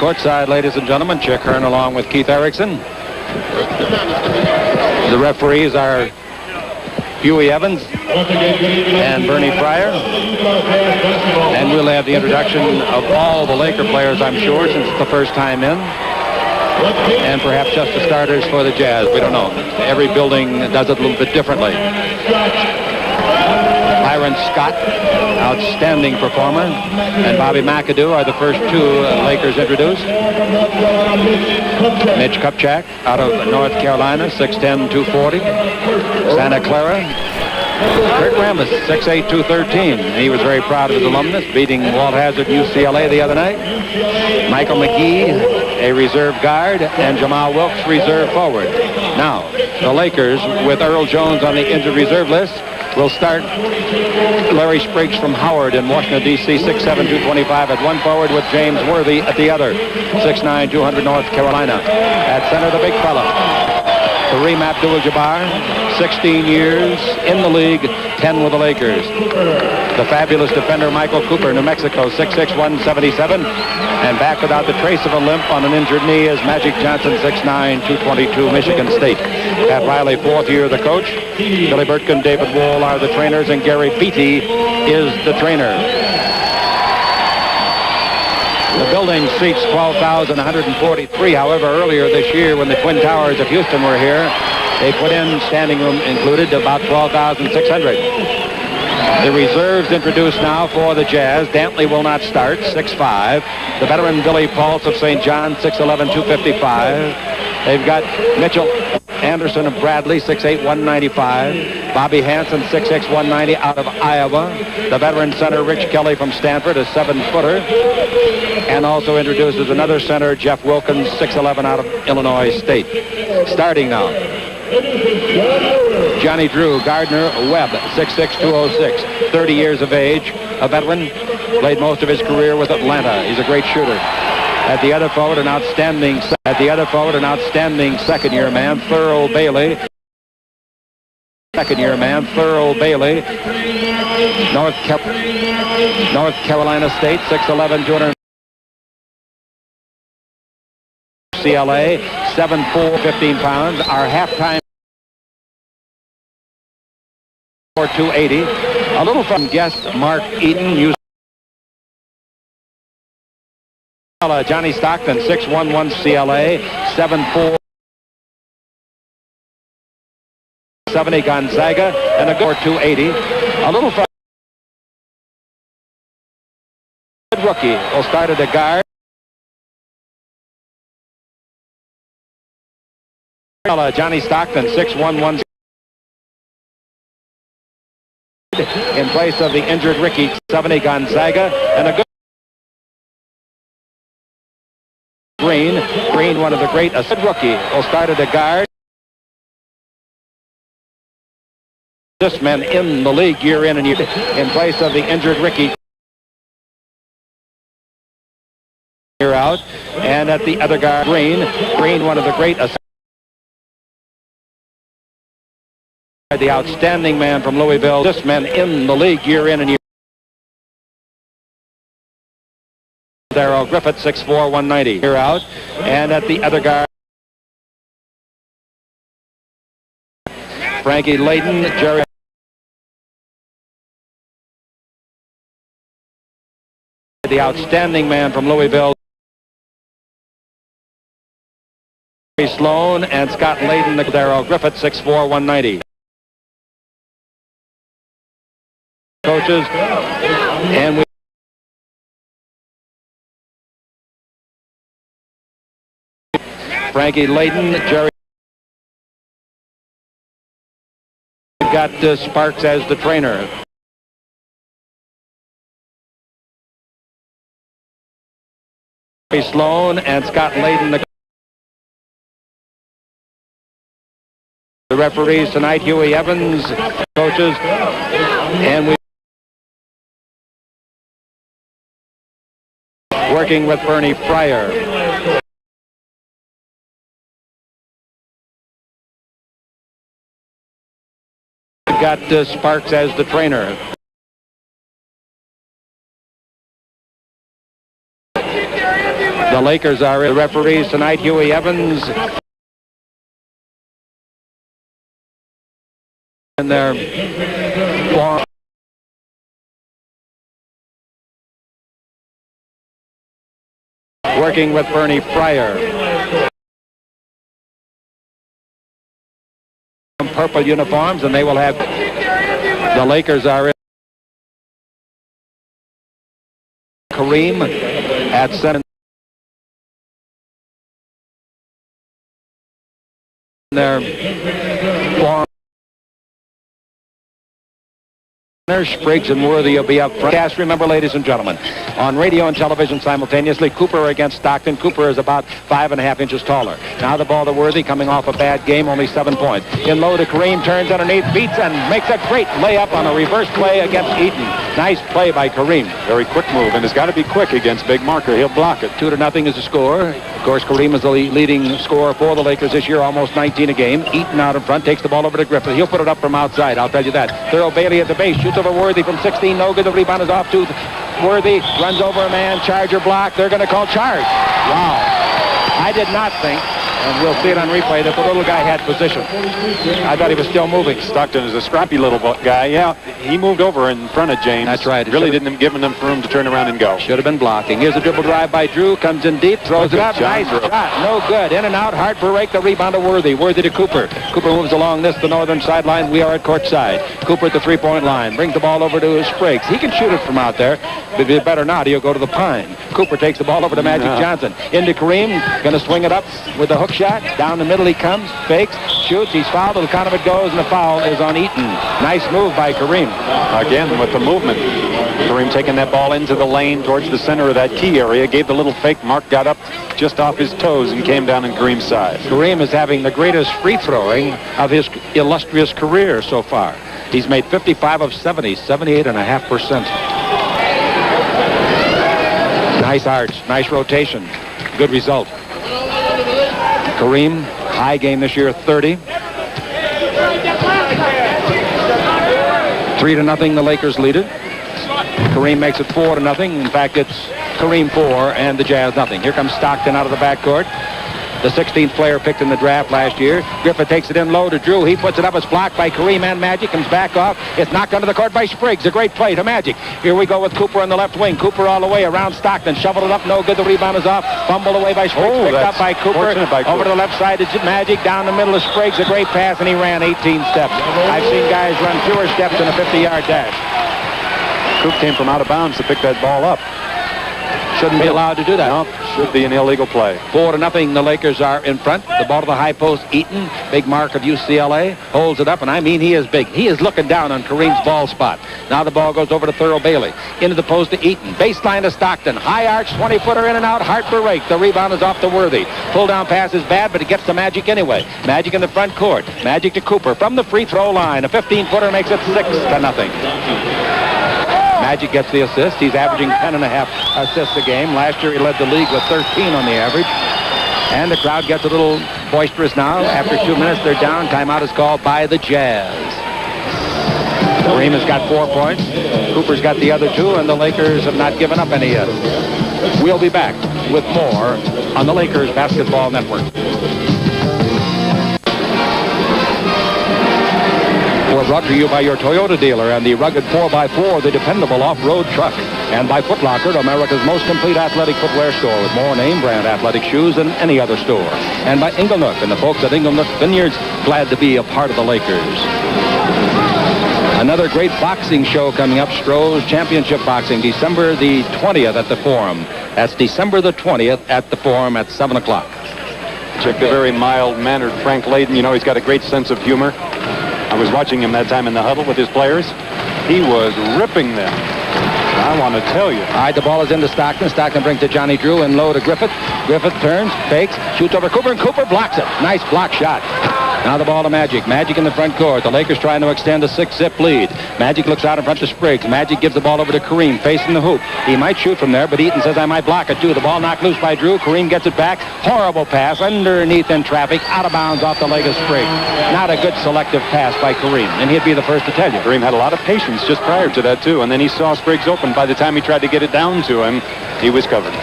Courtside, ladies and gentlemen, Chick Hearn along with Keith Erickson. The referees are Huey Evans and Bernie Fryer. And we'll have the introduction of all the Laker players, I'm sure, since it's the first time in. And perhaps just the starters for the Jazz. We don't know. Every building does it a little bit differently. Byron Scott, outstanding performer, and Bobby McAdoo are the first two Lakers introduced. Mitch Kupchak out of North Carolina, 6'10", 240. Santa Clara, Kurt Rambis, 6'8", 213. He was very proud of his alumnus, beating Walt Hazzard UCLA the other night. Michael McGee, a reserve guard, and Jamal Wilkes, reserve forward. Now, the Lakers, with Earl Jones on the injured reserve list, will start Larry Spriggs from Howard in Washington, D.C., 6'7", 225 at one forward, with James Worthy at the other, 6'9", 200 North Carolina. At center, the big fella, Kareem Abdul-Jabbar, 16 years in the league, 10 with the Lakers. The fabulous defender Michael Cooper, New Mexico, 6'6", 177. And back without the trace of a limp on an injured knee is Magic Johnson, 6'9", 222, Michigan State. Pat Riley, fourth year, the coach. Billy Burtkin, David Wohl are the trainers, and Gary Beatty is the trainer. The building seats 12,143. However, earlier this year, when the Twin Towers of Houston were here, they put in, standing room included, about 12,600. The reserves introduced now for the Jazz. Dantley will not start, 6'5". The veteran Billy Pulse of St. John, 6'11", 255. They've got Mitchell Anderson of Bradley, 6'8", 195. Bobby Hansen, 6'6", 190 out of Iowa. The veteran center Rich Kelly from Stanford, a 7-footer. And also introduces another center, Jeff Wilkins, 6'11", out of Illinois State. Starting now, Johnny Drew, Gardner Webb, 6'6", 206, 30 years of age, a veteran, played most of his career with Atlanta. He's a great shooter. At the other forward, an outstanding second-year man, Thurl Bailey. North Carolina State, 6'11", 200. CLA, 7'4", 15 pounds. Our halftime for 280. A little from guest Mark Eaton. Johnny Stockton, 6'1", CLA, 7'4", 70 Gonzaga, and a good 280. A little from rookie will start at the guard. Johnny Stockton, 6'1", in place of the injured Ricky, 70 Gonzaga, and a good Green, one of the great rookie, will start at the guard. This man in the league year in and year in place of the injured Ricky. Year out, and at the other guard, Green, one of the great. The outstanding man from Louisville. This man in the league year in and year. Darrell Griffith, 6'4", 190. Here out, and at the other guard, Frankie Layden, Jerry. The outstanding man from Louisville. Sloan and Scott Layden, Darrell Griffith, 6'4", 190. Coaches, and we Frankie Layden, Jerry. We've got Sparks as the trainer. Sloan and Scott Layden, the referees tonight, Huey Evans, coaches, and we working with Bernie Fryer. We've got Sparks as the trainer. The The Lakers are the referees tonight. Huey Evans. In their form. Working with Bernie Fryer. Purple uniforms, and they will have the Lakers are in. Kareem at center. Their form. Spriggs and Worthy will be up front. Cast, remember, ladies and gentlemen, on radio and television simultaneously, Cooper against Stockton. Cooper is about 5.5 inches taller. Now the ball to Worthy, coming off a bad game, only 7 points. In low to Kareem, turns underneath, beats and makes a great layup on a reverse play against Eaton. Nice play by Kareem. Very quick move, and it's got to be quick against big marker. He'll block it. 2-0 is the score. Of course, Kareem is the leading scorer for the Lakers this year, almost 19 a game. Eaton out in front, takes the ball over to Griffith. He'll put it up from outside, I'll tell you that. Thurl Bailey at the base, shoots over Worthy from 16, no good. The rebound is off to Worthy, runs over a man, charger block. They're going to call charge. Wow. I did not think, and we'll see it on replay, that the little guy had position. I thought he was still moving. Stockton is a scrappy little guy. Yeah, he moved over in front of James. That's right. Really didn't give him enough room to turn around and go. Should have been blocking. Here's a dribble drive by Drew. Comes in deep, throws it up. Nice shot. No good. In and out. Hard for rake. The rebound to Worthy. Worthy to Cooper. Cooper moves along the northern sideline. We are at court side. Cooper at the three-point line. Brings the ball over to Spriggs. He can shoot it from out there. But if he better not, he'll go to the pine. Cooper takes the ball over to Magic Johnson. Into Kareem. Going to swing it up with the hook shot. Down the middle he comes. Fakes. Shoots. He's fouled. The count of it goes, and the foul is on Eaton. Nice move by Kareem. Again with the movement. Kareem taking that ball into the lane towards the center of that key area. Gave the little fake. Mark got up just off his toes and came down on Kareem's side. Kareem is having the greatest free throwing of his illustrious career so far. He's made 55 of 70, 78.5%. Nice arch, nice rotation. Good result. Kareem, high game this year, 30. 3-0, the Lakers lead it. Kareem makes it 4-0. In fact, it's Kareem 4 and the Jazz nothing. Here comes Stockton out of the backcourt. The 16th player picked in the draft last year. Griffith takes it in low to Drew. He puts it up. It's blocked by Kareem and Magic. Comes back off. It's knocked under the court by Spriggs. A great play to Magic. Here we go with Cooper on the left wing. Cooper all the way around Stockton. Shoveled it up. No good. The rebound is off. Fumbled away by Spriggs. Picked up by Cooper. Over to the left side. It's Magic. Down the middle of Spriggs. A great pass, and he ran 18 steps. I've seen guys run fewer steps in a 50-yard dash. Coop came from out of bounds to pick that ball up. Shouldn't be allowed to do that. No, should be an illegal play. 4-0, the Lakers are in front. The ball to the high post. Eaton, big mark of UCLA, holds it up, and I mean he is big. He is looking down on Kareem's ball spot. Now the ball goes over to Thurl Bailey. Into the post to Eaton. Baseline to Stockton. High arch, 20-footer in and out. Hard for rake. The rebound is off to Worthy. Pull down pass is bad, but it gets to Magic anyway. Magic in the front court. Magic to Cooper from the free throw line. A 15-footer makes it 6-0. Magic gets the assist. He's averaging 10.5 assists a game. Last year he led the league with 13 on the average. And the crowd gets a little boisterous now. After 2 minutes, they're down. Timeout is called by the Jazz. Kareem has got 4 points. Cooper's got the other 2, and the Lakers have not given up any yet. We'll be back with more on the Lakers Basketball Network. We're brought to you by your Toyota dealer and the rugged 4x4, the dependable off-road truck. And by Foot Locker, America's most complete athletic footwear store with more name brand athletic shoes than any other store. And by Inglenook and the folks at Inglenook Vineyards, glad to be a part of the Lakers. Another great boxing show coming up, Stroh's Championship Boxing, December the 20th at the Forum. That's December the 20th at the Forum at 7 o'clock. Check the very mild-mannered Frank Layden. You know, he's got a great sense of humor. I was watching him that time in the huddle with his players. He was ripping them. I want to tell you. All right, the ball is into Stockton. Stockton brings to Johnny Drew and low to Griffith. Griffith turns, fakes, shoots over Cooper, and Cooper blocks it. Nice block shot. Now the ball to Magic. Magic in the front court. The Lakers trying to extend a 6-zip lead. Magic looks out in front to Spriggs. Magic gives the ball over to Kareem, facing the hoop. He might shoot from there, but Eaton says, I might block it too. The ball knocked loose by Drew. Kareem gets it back. Horrible pass underneath in traffic, out of bounds off the leg of Spriggs. Not a good selective pass by Kareem, and he'd be the first to tell you. Kareem had a lot of patience just prior to that, too, and then he saw Spriggs open. By the time he tried to get it down to him, he was covered.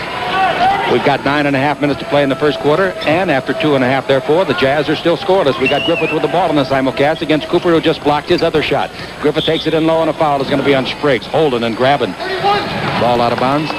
We've got 9.5 minutes to play in the first quarter, and after 2.5, therefore, the Jazz are still scoreless. We got Griffith with the ball in the simulcast against Cooper, who just blocked his other shot. Griffith takes it in low, and a foul is going to be on Spriggs, holding and grabbing. Ball out of bounds.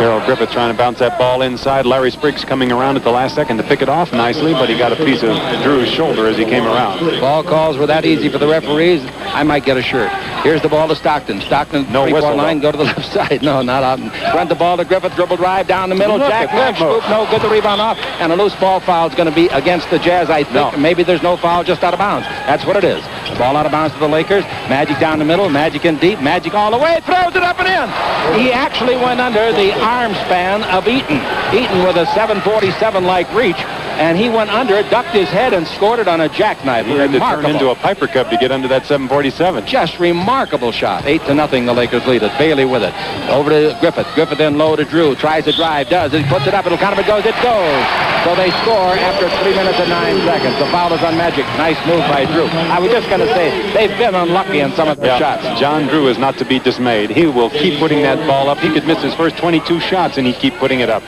Darrell Griffith trying to bounce that ball inside. Larry Spriggs coming around at the last second to pick it off nicely, but he got a piece of Drew's shoulder as he came around. Ball calls were that easy for the referees. I might get a shirt. Here's the ball to Stockton. Stockton, no whistle line, go to the left side. No, not out. Front the ball to Griffith, dribble drive down the middle. Jack Mack, swoop, no good. The rebound off, and a loose ball foul is going to be against the Jazz, I think. No. Maybe there's no foul, just out of bounds. That's what it is. Ball out of bounds to the Lakers. Magic down the middle. Magic in deep. Magic all the way. Throws it up and in. He actually went under the arm span of Eaton. Eaton with a 747-like reach, and he went under it, ducked his head, and scored it on a jackknife. He had to turn into a Piper Cub to get under that 747. Just remarkable shot. 8-0, the Lakers lead it. Bailey with it. Over to Griffith. Griffith in low to Drew. Tries to drive. Does. He puts it up. It'll count if it goes. It goes. So they score after 3 minutes and 9 seconds. The foul is on Magic. Nice move by Drew. I was just going to say, they've been unlucky in some of their shots. John Drew is not to be dismayed. He will keep putting that ball up. He could miss his first 22 shots, and he keep putting it up.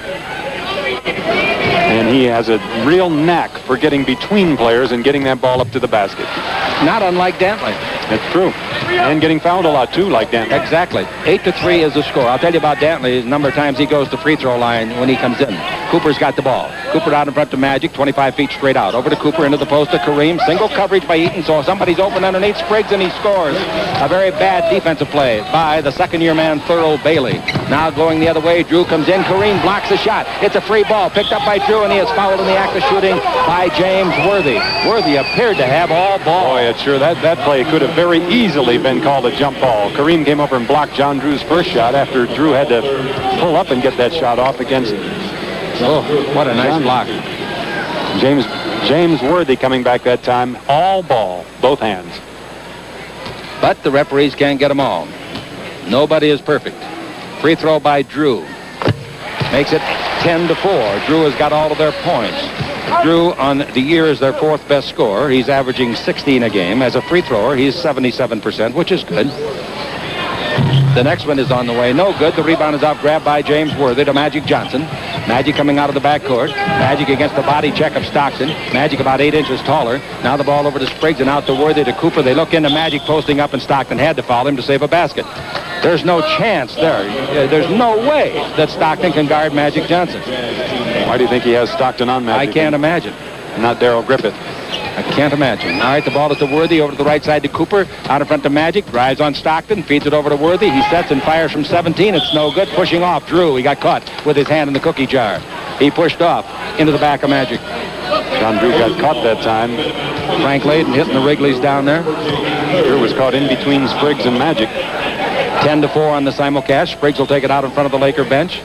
And he has a real knack for getting between players and getting that ball up to the basket. Not unlike Dantley. That's true. And getting fouled a lot, too, like Dantley. Exactly. 8-3 is the score. I'll tell you about Dantley. The number of times he goes to free throw line when he comes in. Cooper's got the ball. Cooper out in front to Magic, 25 feet straight out. Over to Cooper, into the post to Kareem. Single coverage by Eaton, so somebody's open underneath Spriggs, and he scores. A very bad defensive play by the second-year man, Thurl Bailey. Now going the other way, Drew comes in. Kareem blocks the shot. It's a free ball picked up by Drew, and he is fouled in the act of shooting by James Worthy. Worthy appeared to have all ball. Boy, it's sure that play could have very easily been called a jump ball. Kareem came over and blocked John Drew's first shot after Drew had to pull up and get that shot off against. Oh, what a nice block. James Worthy coming back that time. All ball, both hands. But the referees can't get them all. Nobody is perfect. Free throw by Drew. Makes it 10-4. Drew has got all of their points. Drew on the year is their fourth best scorer. He's averaging 16 a game. As a free thrower, he's 77%, which is good. The next one is on the way. No good. The rebound is off, grabbed by James Worthy to Magic Johnson. Magic coming out of the backcourt. Magic against the body check of Stockton. Magic about 8 inches taller. Now the ball over to Spriggs and out to Worthy to Cooper. They look into Magic posting up, and Stockton had to foul him to save a basket. There's no chance there. There's no way that Stockton can guard Magic Johnson. Why do you think he has Stockton on Magic? I can't imagine. Not Darrell Griffith. I can't imagine. All right, the ball is to Worthy, over to the right side to Cooper, out in front to Magic, drives on Stockton, feeds it over to Worthy. He sets and fires from 17. It's no good. Pushing off. Drew, he got caught with his hand in the cookie jar. He pushed off into the back of Magic. John Drew got caught that time. Frank Layden hitting the Wrigley's down there. Drew was caught in between Spriggs and Magic. 10-4 on the simulcast. Spriggs will take it out in front of the Laker bench.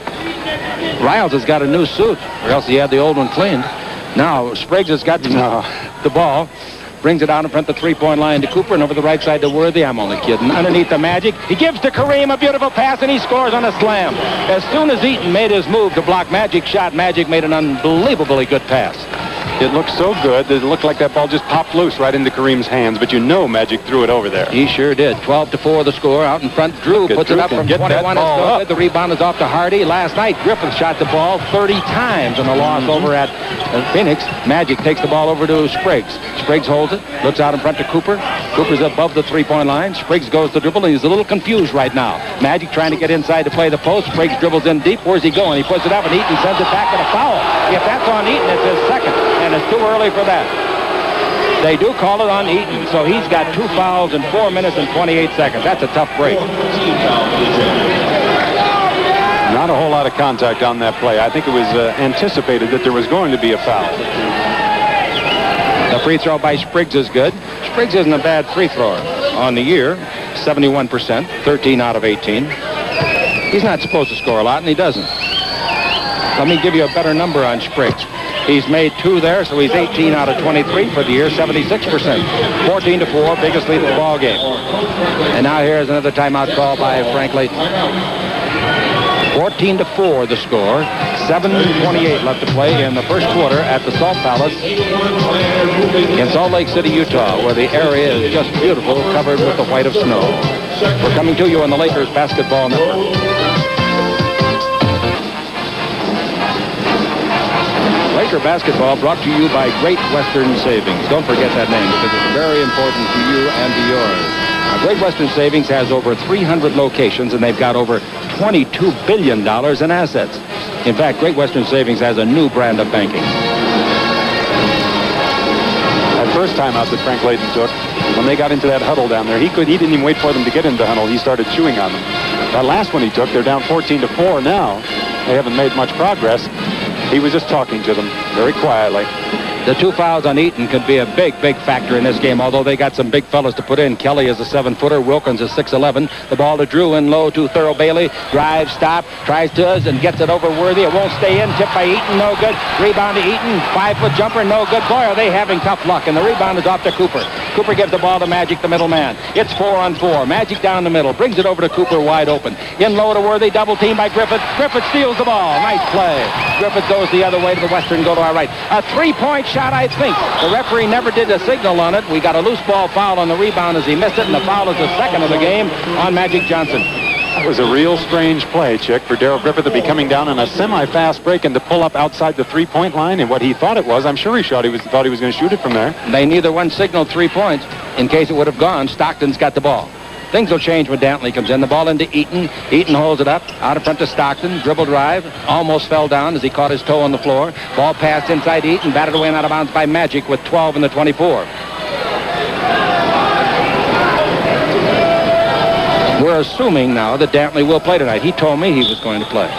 Riles has got a new suit, or else he had the old one cleaned. Now, Spriggs has got the ball, brings it out in front of the three-point line to Cooper, and over the right side to Worthy. I'm only kidding. Underneath the Magic. He gives to Kareem a beautiful pass, and he scores on a slam. As soon as Eaton made his move to block Magic's shot, Magic made an unbelievably good pass. It looked so good that it looked like that ball just popped loose right into Kareem's hands, but you know Magic threw it over there. He sure did. 12-4 the score. Out in front, Drew puts it up from 21. It's no good. The rebound is off to Hardy. Last night, Griffith shot the ball 30 times in the loss over at Phoenix. Magic takes the ball over to Spriggs. Spriggs holds it, looks out in front to Cooper. Cooper's above the three-point line. Spriggs goes to dribble, and he's a little confused right now. Magic trying to get inside to play the post. Spriggs dribbles in deep. Where's he going? He puts it up, and Eaton sends it back with a foul. If that's on Eaton, it's his second, and it's too early for that. They do call it on Eaton, so he's got 2 fouls in 4 minutes and 28 seconds. That's a tough break. Not a whole lot of contact on that play. I think it was anticipated that there was going to be a foul. The free throw by Spriggs is good. Spriggs isn't a bad free thrower on the year. 71%, 13 out of 18. He's not supposed to score a lot, and he doesn't. Let me give you a better number on Spriggs. He's made 2 there, so he's 18 out of 23 for the year, 76%. 14-4, biggest lead of the ball game. And now here's another timeout call by Frank Layden. 14-4 the score. 7:28 left to play in the first quarter at the Salt Palace in Salt Lake City, Utah, where the area is just beautiful, covered with the white of snow. We're coming to you on the Lakers Basketball Network. Laker basketball brought to you by Great Western Savings. Don't forget that name because it's very important to you and to yours. Now, Great Western Savings has over 300 locations, and they've got over $22 billion in assets. In fact, Great Western Savings has a new brand of banking. That first time out that Frank Layden took, when they got into that huddle down there, he didn't even wait for them to get into the huddle. He started chewing on them. That last one he took, they're down 14-4 now. They haven't made much progress. He was just talking to them very quietly. The 2 fouls on Eaton could be a big factor in this game, although they got some big fellas to put in. Kelly is a 7-footer. Wilkins is 6'11". The ball to Drew in low to Thurl Bailey. Drive, stop, tries to and gets it over Worthy. It won't stay in. Tipped by Eaton, no good. Rebound to Eaton. 5-foot jumper, no good. Boy, are they having tough luck. And the rebound is off to Cooper. Cooper gives the ball to Magic, the middle man. It's 4-on-4. Magic down the middle. Brings it over to Cooper wide open. In low to Worthy. Double team by Griffith. Griffith steals the ball. Nice play. Griffith goes the other way to the Western, go to our right. A 3-point shot, I think. The referee never did a signal on it. We got a loose ball foul on the rebound as he missed it, and the foul is the second of the game on Magic Johnson. That was a real strange play, Chick, for Darrell Griffith to be coming down in a semi-fast break and to pull up outside the 3-point line. And what he thought it was, I'm sure he thought he was going to shoot it from there. They neither one signaled 3 points. In case it would have gone, Stockton's got the ball. Things will change when Dantley comes in. The ball into Eaton. Eaton holds it up. Out in front to Stockton. Dribble drive. Almost fell down as he caught his toe on the floor. Ball passed inside Eaton. Batted away and out of bounds by Magic with 12 in the 24. We're assuming now that Dantley will play tonight. He told me he was going to play.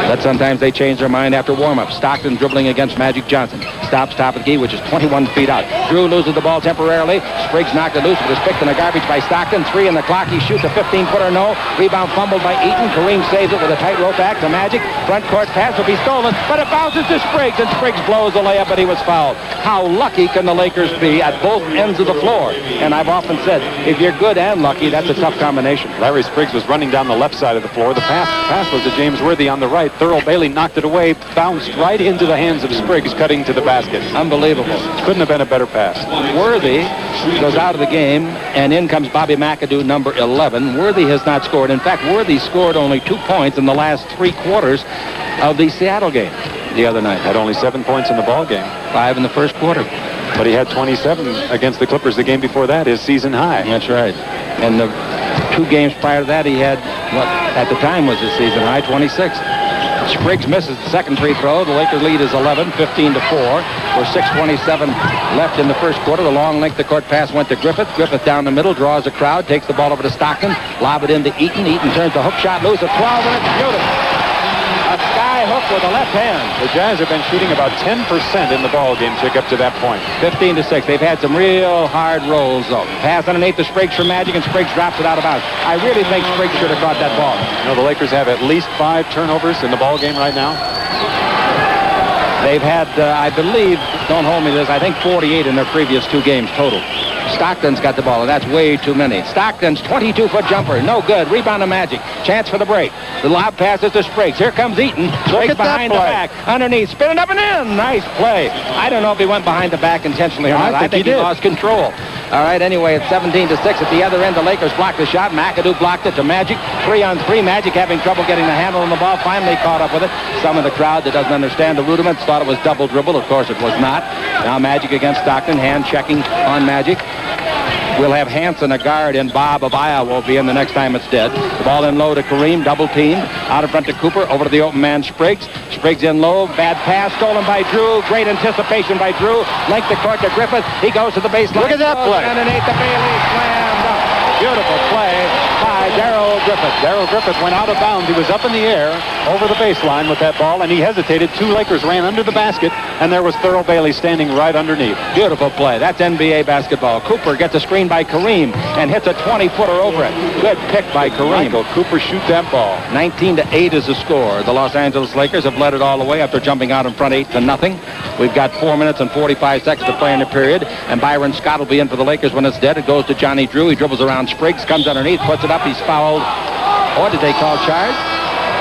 But sometimes they change their mind after warm-up. Stockton dribbling against Magic Johnson. Stops top of the key, which is 21 feet out. Drew loses the ball temporarily. Spriggs knocked it loose, but it's picked in the garbage by Stockton. 3 in the clock. He shoots a 15-footer, no. Rebound fumbled by Eaton. Kareem saves it with a tight rope back to Magic. Front court pass will be stolen, but it bounces to Spriggs, and Spriggs blows the layup, but he was fouled. How lucky can the Lakers be at both ends of the floor? And I've often said, if you're good and lucky, that's a tough combination. Larry Spriggs was running down the left side of the floor. The pass was to James Worthy on the right. Thurl Bailey knocked it away, bounced right into the hands of Spriggs, cutting to the basket. Unbelievable. Couldn't have been a better pass. Worthy goes out of the game, and in comes Bobby McAdoo, number 11. Worthy has not scored. In fact, Worthy scored only 2 points in the last 3 quarters of the Seattle game the other night. Had only 7 points in the ball game. 5 in the first quarter. But he had 27 against the Clippers the game before that, his season high. That's right. And the 2 games prior to that, he had what at the time was his season high, 26. Spriggs misses the second free throw. The Lakers lead is 11, 15-4. With 6:27 left in the first quarter. The long length of court pass went to Griffith. Griffith down the middle, draws the crowd, takes the ball over to Stockton, lob it into Eaton. Eaton turns the hook shot loose at 12, and it's beautiful. A sky hook with the left hand. The Jazz have been shooting about 10% in the ball game, Chick, up to that point. 15-6. They've had some real hard rolls, though. Pass underneath to Spriggs for Magic, and Spriggs drops it out of bounds. I really think Spriggs should have caught that ball. You know, the Lakers have at least 5 turnovers in the ball game right now. They've had, I believe, don't hold me to this, I think 48 in their previous 2 games total. Stockton's got the ball, and that's way too many. Stockton's 22-foot jumper, no good. Rebound to Magic. Chance for the break. The lob passes to Spriggs. Here comes Eaton. Spriggs behind the back. Underneath. Spinning up and in. Nice play. I don't know if he went behind the back intentionally or not. I think he lost control. All right, anyway, it's 17-6 at the other end. The Lakers blocked the shot. McAdoo blocked it to Magic. 3-on-3. Magic having trouble getting the handle on the ball. Finally caught up with it. Some of the crowd that doesn't understand the rudiments thought it was double dribble. Of course, it was not. Now Magic against Stockton. Hand checking on Magic. We'll have Hanson, a guard, and Bob of Iowa will be in the next time it's dead. The ball in low to Kareem, double team. Out in front to Cooper, over to the open man Spriggs. Spriggs in low, bad pass, stolen by Drew. Great anticipation by Drew. Length the court to Griffith. He goes to the baseline. Look at that play. Underneath the Bailey, slammed up. Beautiful play by Darrell Griffith. Darrell Griffith went out of bounds. He was up in the air over the baseline with that ball, and he hesitated. 2 Lakers ran under the basket, and there was Thurl Bailey standing right underneath. Beautiful play. That's NBA basketball. Cooper gets a screen by Kareem and hits a 20-footer over it. Good pick by Kareem. Michael Cooper shoot that ball. 19-8 is the score. The Los Angeles Lakers have led it all the way after jumping out in front 8-0. We've got 4 minutes and 45 seconds to play in the period, and Byron Scott will be in for the Lakers when it's dead. It goes to Johnny Drew. He dribbles around Spriggs, comes underneath, puts it up. He's fouled. Or did they call charge?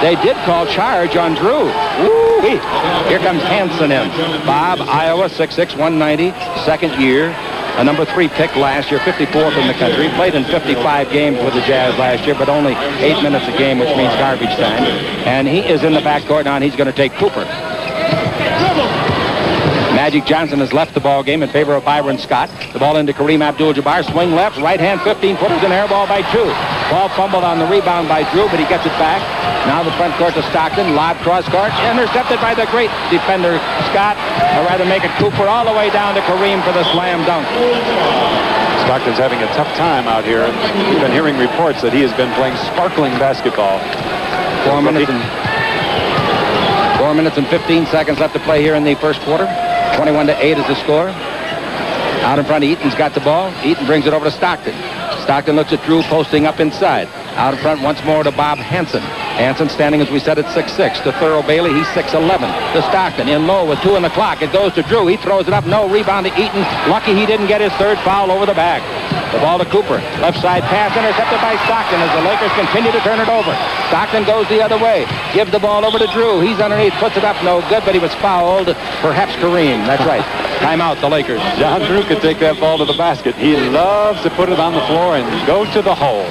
They did call charge on Drew. Woo-wee. Here comes Hanson in. Bob, Iowa, 6'6", 190, second year. A number 3 pick last year, 54th in the country. Played in 55 games with the Jazz last year, but only 8 minutes a game, which means garbage time. And he is in the backcourt now, and he's going to take Cooper. Magic Johnson has left the ball game in favor of Byron Scott. The ball into Kareem Abdul-Jabbar. Swing left, right hand 15-footers, and air ball by Drew. Ball fumbled on the rebound by Drew, but he gets it back. Now the front court to Stockton. Lob cross court. Intercepted by the great defender Scott. Or rather make it Cooper all the way down to Kareem for the slam dunk. Stockton's having a tough time out here. We've been hearing reports that he has been playing sparkling basketball. 4 minutes and 15 seconds left to play here in the first quarter. 21-8 is the score. Out in front, Eaton's got the ball. Eaton brings it over to Stockton. Stockton looks at Drew posting up inside. Out in front once more to Bob Hansen. Hansen standing, as we said, at 6'6". To Thurl Bailey, he's 6'11". To Stockton, in low with 2 on the clock. It goes to Drew. He throws it up. No rebound to Eaton. Lucky he didn't get his third foul over the back. The ball to Cooper. Left side pass intercepted by Stockton as the Lakers continue to turn it over. Stockton goes the other way. Gives the ball over to Drew. He's underneath. Puts it up. No good, but he was fouled. Perhaps Kareem. That's right. Timeout, the Lakers. John Drew could take that ball to the basket. He loves to put it on the floor and go to the hole.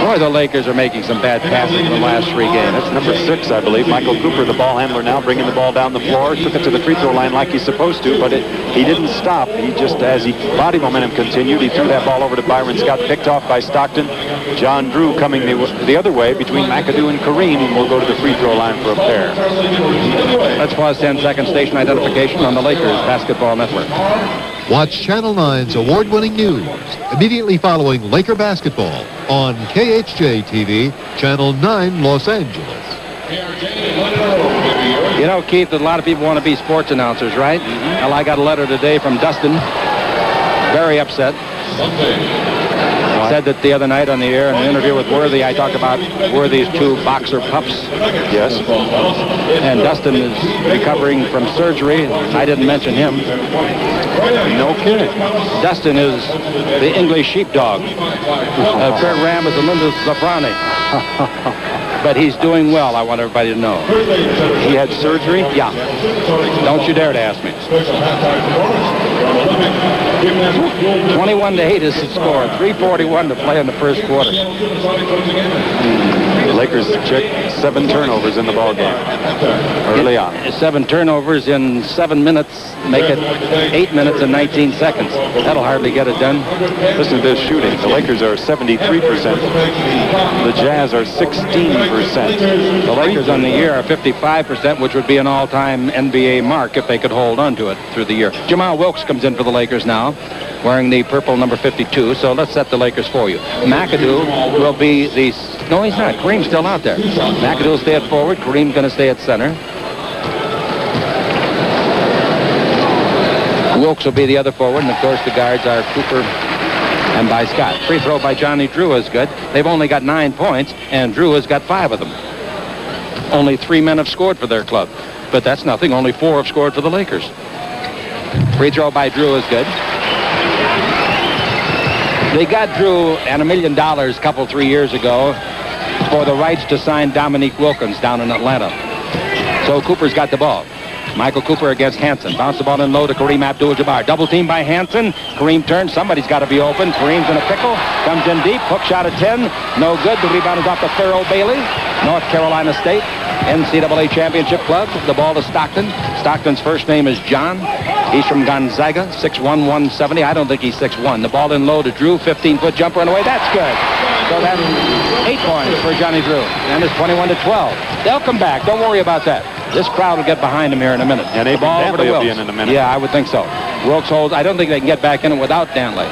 Boy, the Lakers are making some bad passes in the last 3 games. That's number 6, I believe. Michael Cooper, the ball handler now, bringing the ball down the floor. Took it to the free throw line like he's supposed to, but he didn't stop. He just, as body momentum continued, he threw that ball over to Byron Scott, picked off by Stockton. John Drew coming the other way between McAdoo and Kareem, and will go to the free throw line for a pair. Let's pause 10 seconds. Station identification on the Lakers Basketball Network. Watch Channel 9's award-winning news immediately following Laker basketball on KHJ-TV, Channel 9, Los Angeles. You know, Keith, that a lot of people want to be sports announcers, right? Well, I got a letter today from Dustin. Very upset. Said that the other night on the air in an interview with Worthy, I talked about Worthy's 2 boxer pups. Yes. And Dustin is recovering from surgery. I didn't mention him. No kidding. Dustin is the English sheepdog. Kurt Ram is the Linda Zafrani. But he's doing well, I want everybody to know. He had surgery? Yeah. Don't you dare to ask me. 21-8 is the score. 3:41 to play in the first quarter. The Lakers check 7 turnovers in the ball game early on. 7 turnovers in 7 minutes, make it 8 minutes and 19 seconds. That'll hardly get it done. Listen to this shooting. The Lakers are 73%. The Jazz are 16%. The Lakers on the year are 55%, which would be an all-time NBA mark if they could hold on to it through the year. Jamal Wilkes comes in for the Lakers now, wearing the purple number 52. So let's set the Lakers for you. McAdoo will be the... No, he's not. Kareem's still out there. McAdoo will stay at forward. Kareem's going to stay at center. Wilkes will be the other forward, and of course the guards are Cooper and by Scott. Free throw by Johnny Drew is good. They've only got 9 points, and Drew has got 5 of them. Only 3 men have scored for their club. But that's nothing. Only 4 have scored for the Lakers. Free throw by Drew is good. They got Drew and $1 million a couple, 3 years ago for the rights to sign Dominique Wilkins down in Atlanta. So Cooper's got the ball. Michael Cooper against Hansen. Bounce the ball in low to Kareem Abdul-Jabbar. Double team by Hansen. Kareem turns. Somebody's got to be open. Kareem's in a pickle. Comes in deep. Hook shot at 10. No good. The rebound is off to Thurl Bailey. North Carolina State NCAA Championship Club. The ball to Stockton. Stockton's first name is John. He's from Gonzaga. 6'1", 170. I don't think he's 6'1". The ball in low to Drew. 15-foot jumper and away. That's good. So that's 8 points for Johnny Drew. And it's 21-12. They'll come back. Don't worry about that. This crowd will get behind him here in a minute. And the ball over to Wilkes. Will be in a minute. Yeah, I would think so. Wilkes holds. I don't think they can get back in it without Danley.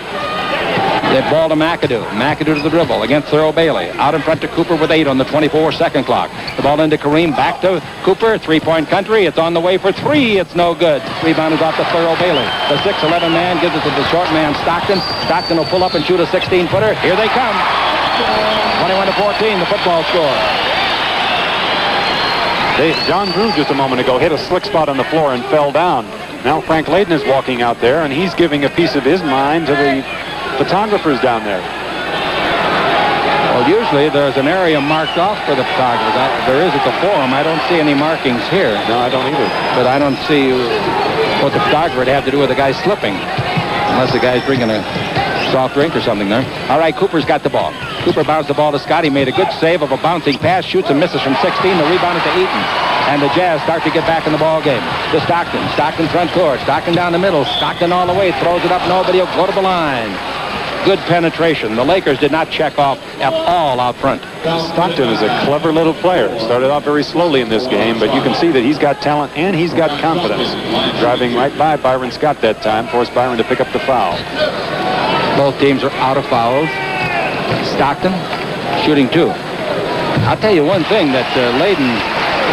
They ball to McAdoo. McAdoo to the dribble against Thurl Bailey. Out in front to Cooper with 8 on the 24-second clock. The ball into Kareem. Back to Cooper. 3-point country. It's on the way for 3. It's no good. Rebound is off to Thurl Bailey. The 6'11" man gives it to the short man Stockton. Stockton will pull up and shoot a 16-footer. Here they come. 21-14, the football score. John Drew just a moment ago hit a slick spot on the floor and fell down. Now Frank Layden is walking out there, and he's giving a piece of his mind to the photographers down there. Well, usually there's an area marked off for the photographers. There is at the Forum. I don't see any markings here. No, I don't either. But I don't see what the photographer would have to do with the guy slipping. Unless the guy's drinking a soft drink or something there. All right, Cooper's got the ball. Cooper bounced the ball to Scott. He made a good save of a bouncing pass, shoots and misses from 16. The rebound is to Eaton. And the Jazz start to get back in the ball game. To Stockton. Stockton front court. Stockton down the middle. Stockton all the way. Throws it up. Nobody will go to the line. Good penetration. The Lakers did not check off at all out front. Stockton is a clever little player. Started off very slowly in this game, but you can see that he's got talent and he's got confidence. Driving right by Byron Scott that time, forced Byron to pick up the foul. Both teams are out of fouls. Stockton shooting 2. I'll tell you one thing, that Layden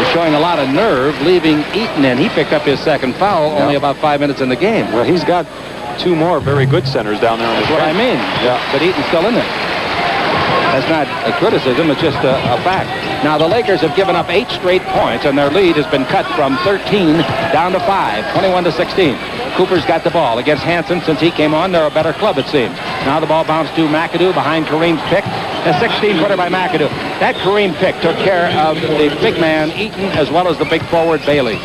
is showing a lot of nerve leaving Eaton in. He picked up his second foul only about 5 minutes in the game. Well, he's got 2 more very good centers down there on the That's what I mean. Yeah. But Eaton's still in there. That's not a criticism, it's just a fact. Now, the Lakers have given up 8 straight points, and their lead has been cut from 13 down to 5, 21-16. Cooper's got the ball against Hansen. Since he came on, they're a better club, it seems. Now the ball bounced to McAdoo behind Kareem's pick. A 16-footer by McAdoo. That Kareem pick took care of the big man, Eaton, as well as the big forward, Bailey.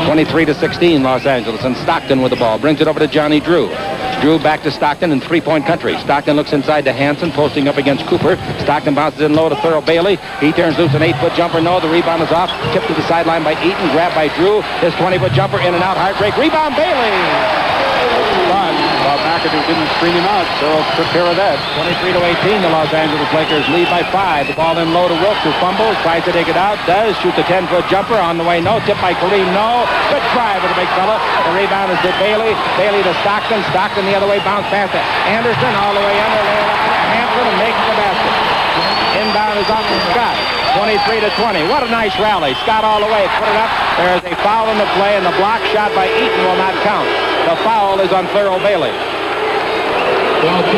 23-16, Los Angeles, and Stockton with the ball. Brings it over to Johnny Drew. Drew back to Stockton in three-point country. Stockton looks inside to Hansen, posting up against Cooper. Stockton bounces in low to Thurl Bailey. He turns loose an 8-foot jumper. No, the rebound is off. Tipped to the sideline by Eaton. Grabbed by Drew. His 20-foot jumper in and out. Heartbreak. Rebound, Bailey. Well, McAdoo didn't screen him out. Thurl took care of that. 23-18, the Los Angeles Lakers lead by 5. The ball in low to Wilkes, who fumbles, tries to dig it out, does, shoots a 10-foot jumper on the way, no, tipped by Kareem, no. Good try with the big fella. The rebound is to Bailey. Bailey to Stockton. Stockton the other way, bounce past it. Anderson all the way under, laying up to Hansen and making the basket. Inbound is off to Scott. 23-20. What a nice rally. Scott all the way, put it up. There is a foul in the play, and the block shot by Eaton will not count. The foul is on Thurl Bailey.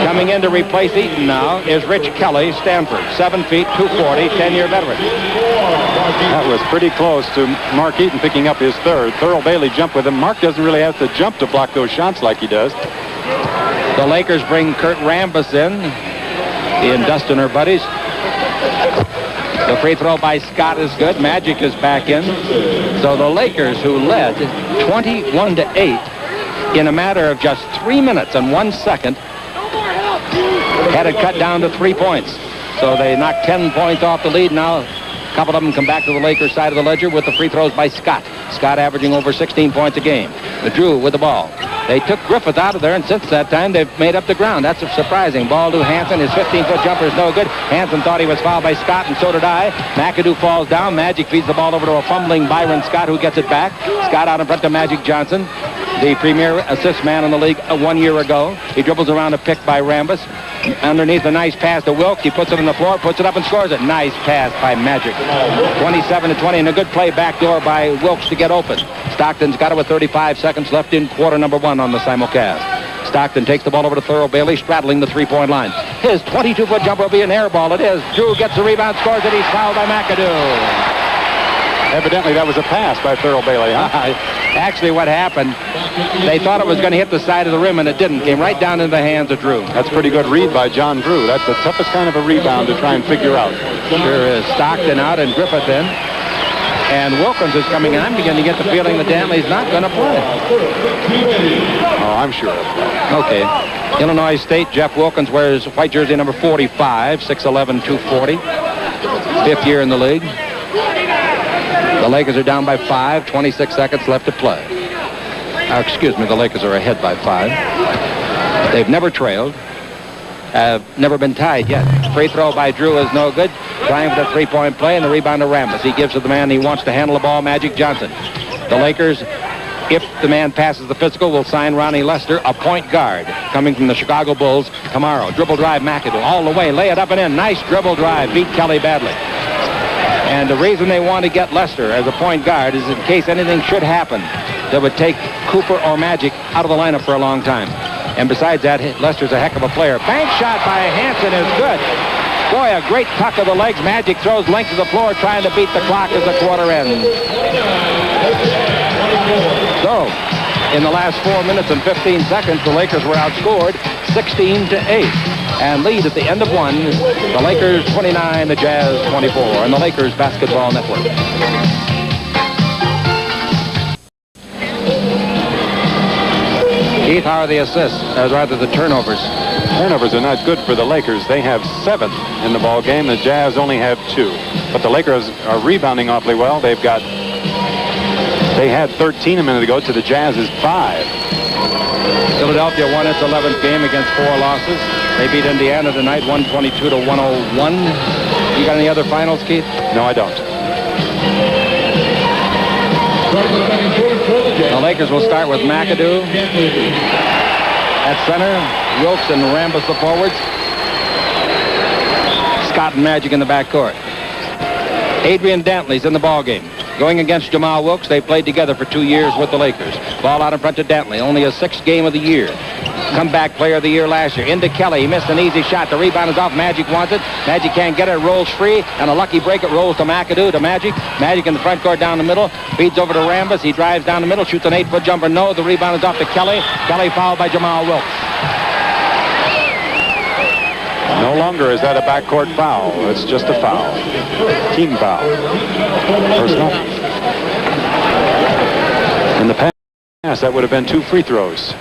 Coming in to replace Eaton now is Rich Kelly, Stanford. 7 feet, 240, 10-year veteran. That was pretty close to Mark Eaton picking up his third. Thurl Bailey jumped with him. Mark doesn't really have to jump to block those shots like he does. The Lakers bring Kurt Rambis in. He and Dustin are buddies. The free throw by Scott is good. Magic is back in. So the Lakers, who led 21-8 in a matter of just 3 minutes and 1 second, had it cut down to 3 points. So they knocked 10 points off the lead. Now a couple of them come back to the Lakers side of the ledger with the free throws by Scott. Scott averaging over 16 points a game. Drew with the ball. They took Griffith out of there, and since that time, they've made up the ground. That's surprising. Ball to Hansen. His 15-foot jumper is no good. Hansen thought he was fouled by Scott, and so did I. McAdoo falls down. Magic feeds the ball over to a fumbling Byron Scott, who gets it back. Scott out in front to Magic Johnson, the premier assist man in the league 1 year ago. He dribbles around a pick by Rambis. Underneath a nice pass to Wilkes. He puts it on the floor, puts it up and scores it. Nice pass by Magic. 27-20, and a good play backdoor by Wilkes to get open. Stockton's got it with 35 seconds left in quarter number 1 on the simulcast. Stockton takes the ball over to Thurl Bailey, straddling the three-point line. His 22-foot jumper will be an air ball. It is. Drew gets the rebound, scores it. He's fouled by McAdoo. Evidently, that was a pass by Thurl Bailey, huh? Actually, what happened, they thought it was going to hit the side of the rim, and it didn't. Came right down into the hands of Drew. That's a pretty good read by John Drew. That's the toughest kind of a rebound to try and figure out. Sure is. Stockton out and Griffith in. And Wilkins is coming in. I'm beginning to get the feeling that Danley's not going to play. Oh, I'm sure. Okay. Illinois State, Jeff Wilkins wears white jersey number 45, 6'11", 240. 5th year in the league. The Lakers are down by 5, 26 seconds left to play. Excuse me, the Lakers are ahead by 5. They've never trailed. Have never been tied yet. Free throw by Drew is no good. Trying for the three-point play, and the rebound to Rambis. He gives to the man he wants to handle the ball, Magic Johnson. The Lakers, if the man passes the physical, will sign Ronnie Lester, a point guard, coming from the Chicago Bulls tomorrow. Dribble drive, McAdoo, all the way, lay it up and in. Nice dribble drive, beat Kelly badly. And the reason they want to get Lester as a point guard is in case anything should happen that would take Cooper or Magic out of the lineup for a long time. And besides that, Lester's a heck of a player. Bank shot by Hansen is good. Boy, a great tuck of the legs. Magic throws length of the floor trying to beat the clock as the quarter ends. So, in the last 4 minutes and 15 seconds, the Lakers were outscored 16-8. And lead at the end of 1, the Lakers 29, the Jazz 24, on the Lakers Basketball Network. Keith, how are the assists, rather the turnovers? Turnovers are not good for the Lakers. They have 7 in the ball game. The Jazz only have 2. But the Lakers are rebounding awfully well. They had 13 a minute ago to the Jazz's 5. Philadelphia won its 11th game against 4 losses. They beat Indiana tonight 122 to 101. You got any other finals, Keith? No, I don't. The Lakers will start with McAdoo at center. Wilkes and Rambis the forwards. Scott and Magic in the backcourt. Adrian Dantley's in the ballgame. Going against Jamal Wilkes, they played together for 2 years with the Lakers. Ball out in front to Dantley, only a 6th game of the year. Comeback player of the year last year. Into Kelly, he missed an easy shot. The rebound is off. Magic wants it. Magic can't get it. Rolls free, and a lucky break. It rolls to McAdoo, to Magic. Magic in the front court down the middle. Feeds over to Rambis. He drives down the middle, shoots an 8-foot jumper. No, the rebound is off to Kelly. Kelly fouled by Jamal Wilkes. No longer is that a backcourt foul. It's just a foul. Team foul. Personal. In the past, that would have been 2 free throws.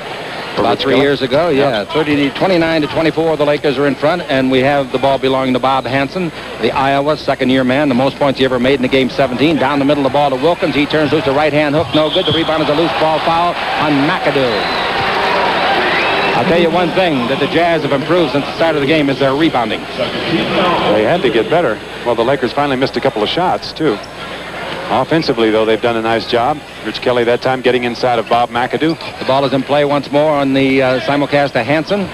About 3 years ago, yeah. 29 to 24, the Lakers are in front, and we have the ball belonging to Bob Hansen, the Iowa second-year man, the most points he ever made in the game, 17. Down the middle of the ball to Wilkins. He turns loose, a right-hand hook, no good. The rebound is a loose ball foul on McAdoo. I'll tell you one thing that the Jazz have improved since the start of the game is their rebounding. They had to get better. Well, the Lakers finally missed a couple of shots, too. Offensively, though, they've done a nice job. Rich Kelly that time getting inside of Bob McAdoo. The ball is in play once more on the simulcast to Hansen.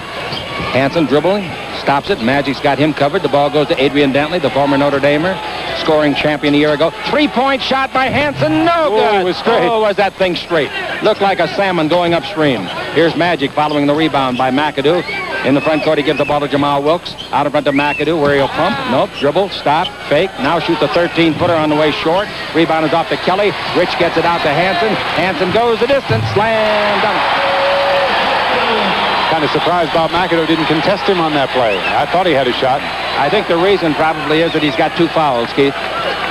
Hansen dribbling, stops it. Magic's got him covered. The ball goes to Adrian Dantley, the former Notre Damer, scoring champion a year ago. 3-point shot by Hansen, no good. It was straight. Oh, was that thing straight. Looked like a salmon going upstream. Here's Magic following the rebound by McAdoo. In the front court, he gives the ball to Jamal Wilkes. Out in front to McAdoo, where he'll pump. Nope, dribble, stop, fake. Now shoots a 13-footer on the way short. Rebound is off to Kelly. Rich gets it out to Hansen. Hansen goes the distance. Slam dunk. Kind of surprised Bob McAdoo didn't contest him on that play. I thought he had a shot. I think the reason probably is that he's got 2 fouls, Keith.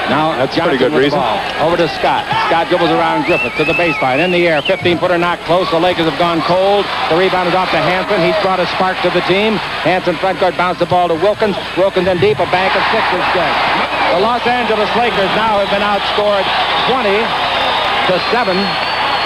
Now, that's a pretty Johnson good with the reason. ball. Over to Scott. Scott dribbles around Griffith to the baseline. In the air, 15-footer not close. The Lakers have gone cold. The rebound is off to Hansen. He's brought a spark to the team. Hansen front court bounced the ball to Wilkins. Wilkins in deep. A bank of 6 is good. The Los Angeles Lakers now have been outscored 20-7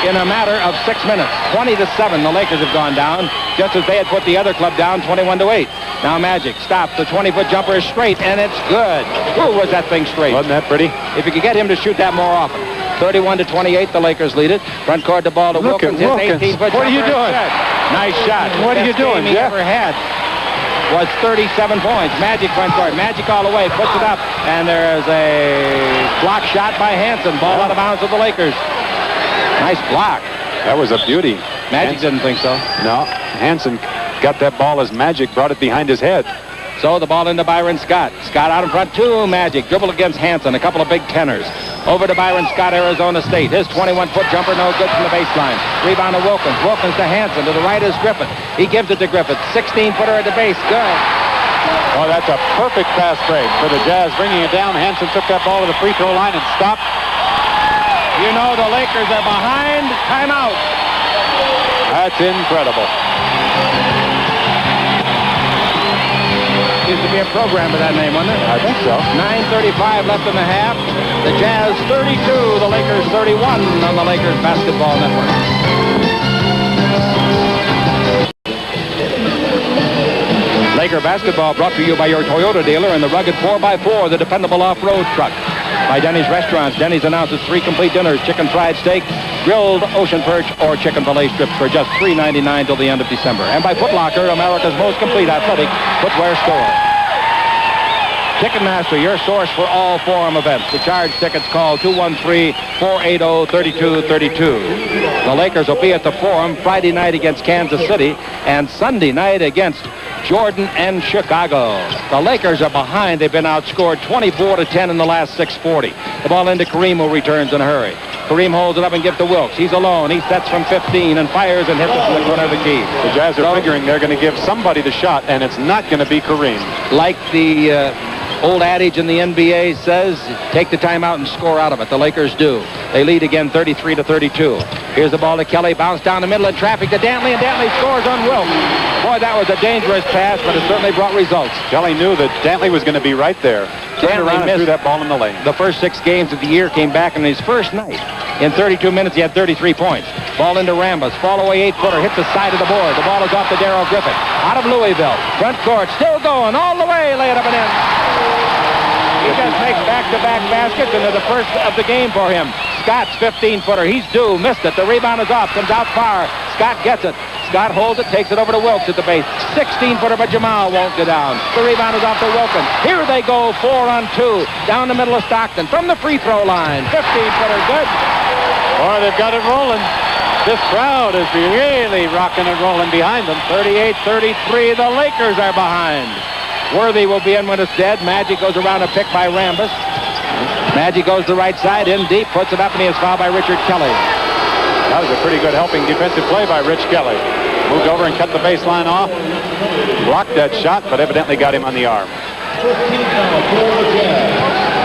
in a matter of 6 minutes. 20-7, the Lakers have gone down, just as they had put the other club down 21-8. Now Magic stops. The 20-foot jumper is straight, and it's good. Ooh, was that thing straight. Wasn't that pretty? If you could get him to shoot that more often. 31-28, the Lakers lead it. Front court, the ball to Wilkins. His 18-foot What are you doing? Nice shot. What are you doing, he Jeff? ever had was 37 points. Magic front court. Magic all the way. Puts it up, and there's a block shot by Hansen. Ball out of bounds of the Lakers. Nice block. That was a beauty. Magic didn't think so. No. Hansen got that ball as Magic brought it behind his head. So the ball into Byron Scott. Scott out in front to Magic. Dribble against Hansen. A couple of big tenors. Over to Byron Scott, Arizona State. His 21-foot jumper, no good from the baseline. Rebound to Wilkins. Wilkins to Hansen. To the right is Griffith. He gives it to Griffith. 16-footer at the base. Good. Oh, that's a perfect pass break for the Jazz. Bringing it down. Hansen took that ball to the free throw line and stopped. You know the Lakers are behind. Timeout. That's incredible. Used to be a program with that name, wasn't it? I think so. 9:35 left in the half. The Jazz 32, the Lakers 31 on the Lakers Basketball Network. Laker basketball brought to you by your Toyota dealer and the rugged 4x4, the dependable off-road truck. By Denny's Restaurants. Denny's announces 3 complete dinners: chicken fried steak, grilled ocean perch, or chicken fillet strips for just $3.99 till the end of December. And by Foot Locker, America's most complete athletic footwear store. Ticketmaster, your source for all Forum events. To charge tickets, call 213-480-3232. The Lakers will be at the Forum Friday night against Kansas City and Sunday night against Jordan and Chicago. The Lakers are behind. They've been outscored 24-10 in the last 6:40. The ball into Kareem, who returns in a hurry. Kareem holds it up and gives to Wilkes. He's alone. He sets from 15 and fires and hits it from the corner of the key. The Jazz are figuring they're going to give somebody the shot, and it's not going to be Kareem. Like the old adage in the NBA says, take the timeout and score out of it. The Lakers do. They lead again 33-32. Here's the ball to Kelly. Bounce down the middle in traffic to Dantley, and Dantley scores on Wilkes. Boy, that was a dangerous pass, but it certainly brought results. Kelly knew that Dantley was going to be right there. Turned around and threw that ball in the lane. The first 6 games of the year, came back in his first night. In 32 minutes, he had 33 points. Ball into Rambus. Fall away 8-footer. Hits the side of the board. The ball is off to Darrell Griffith. Out of Louisville. Front court. Still going all the way. Lay it up and in. He just makes back-to-back baskets, and they're the first of the game for him. Scott's 15-footer. He's due. Missed it. The rebound is off. Comes out far. Scott gets it. Scott holds it, takes it over to Wilkes at the base. 16-footer, but Jamal won't go down. The rebound is off to Wilkins. Here they go, 4-on-2. Down the middle of Stockton from the free throw line. 15-footer, good. Boy, they've got it rolling. This crowd is really rocking and rolling behind them. 38-33, the Lakers are behind. Worthy will be in when it's dead. Magic goes around a pick by Rambus. Magic goes to the right side, in deep, puts it up, and he is fouled by Richard Kelly. That was a pretty good helping defensive play by Rich Kelly. Moved over and cut the baseline off. Blocked that shot, but evidently got him on the arm.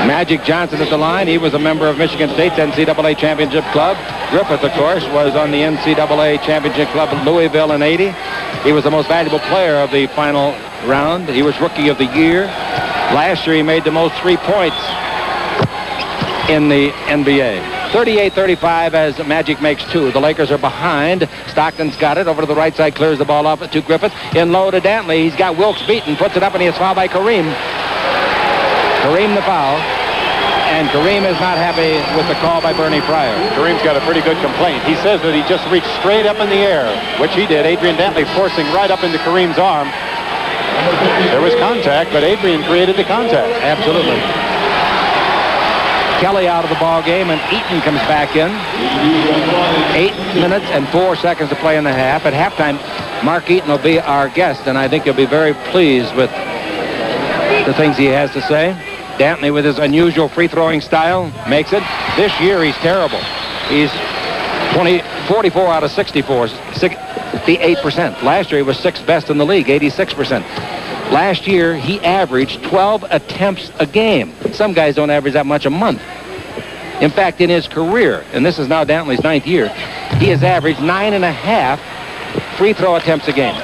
Magic Johnson at the line. He was a member of Michigan State's NCAA Championship Club. Griffith, of course, was on the NCAA Championship Club at Louisville in '80. He was the most valuable player of the final round. He was Rookie of the Year. Last year, he made the most 3 points in the NBA. 38-35 as Magic makes 2. The Lakers are behind. Stockton's got it. Over to the right side, clears the ball off to Griffith. In low to Dantley. He's got Wilkes beaten. Puts it up, and he is fouled by Kareem. Kareem the foul. And Kareem is not happy with the call by Bernie Fryer. Kareem's got a pretty good complaint. He says that he just reached straight up in the air, which he did. Adrian Dantley forcing right up into Kareem's arm. There was contact, but Adrian created the contact. Absolutely. Kelly out of the ball game, and Eaton comes back in. 8 minutes and 4 seconds to play in the half. At halftime, Mark Eaton will be our guest, and I think you'll be very pleased with the things he has to say. Dantley, with his unusual free-throwing style, makes it. This year, he's terrible. He's 44 out of 64, 68%. Last year, he was 6th best in the league, 86%. Last year, he averaged 12 attempts a game. Some guys don't average that much a month. In fact, in his career, and this is now Dantley's 9th year, he has averaged 9.5 free throw attempts a game.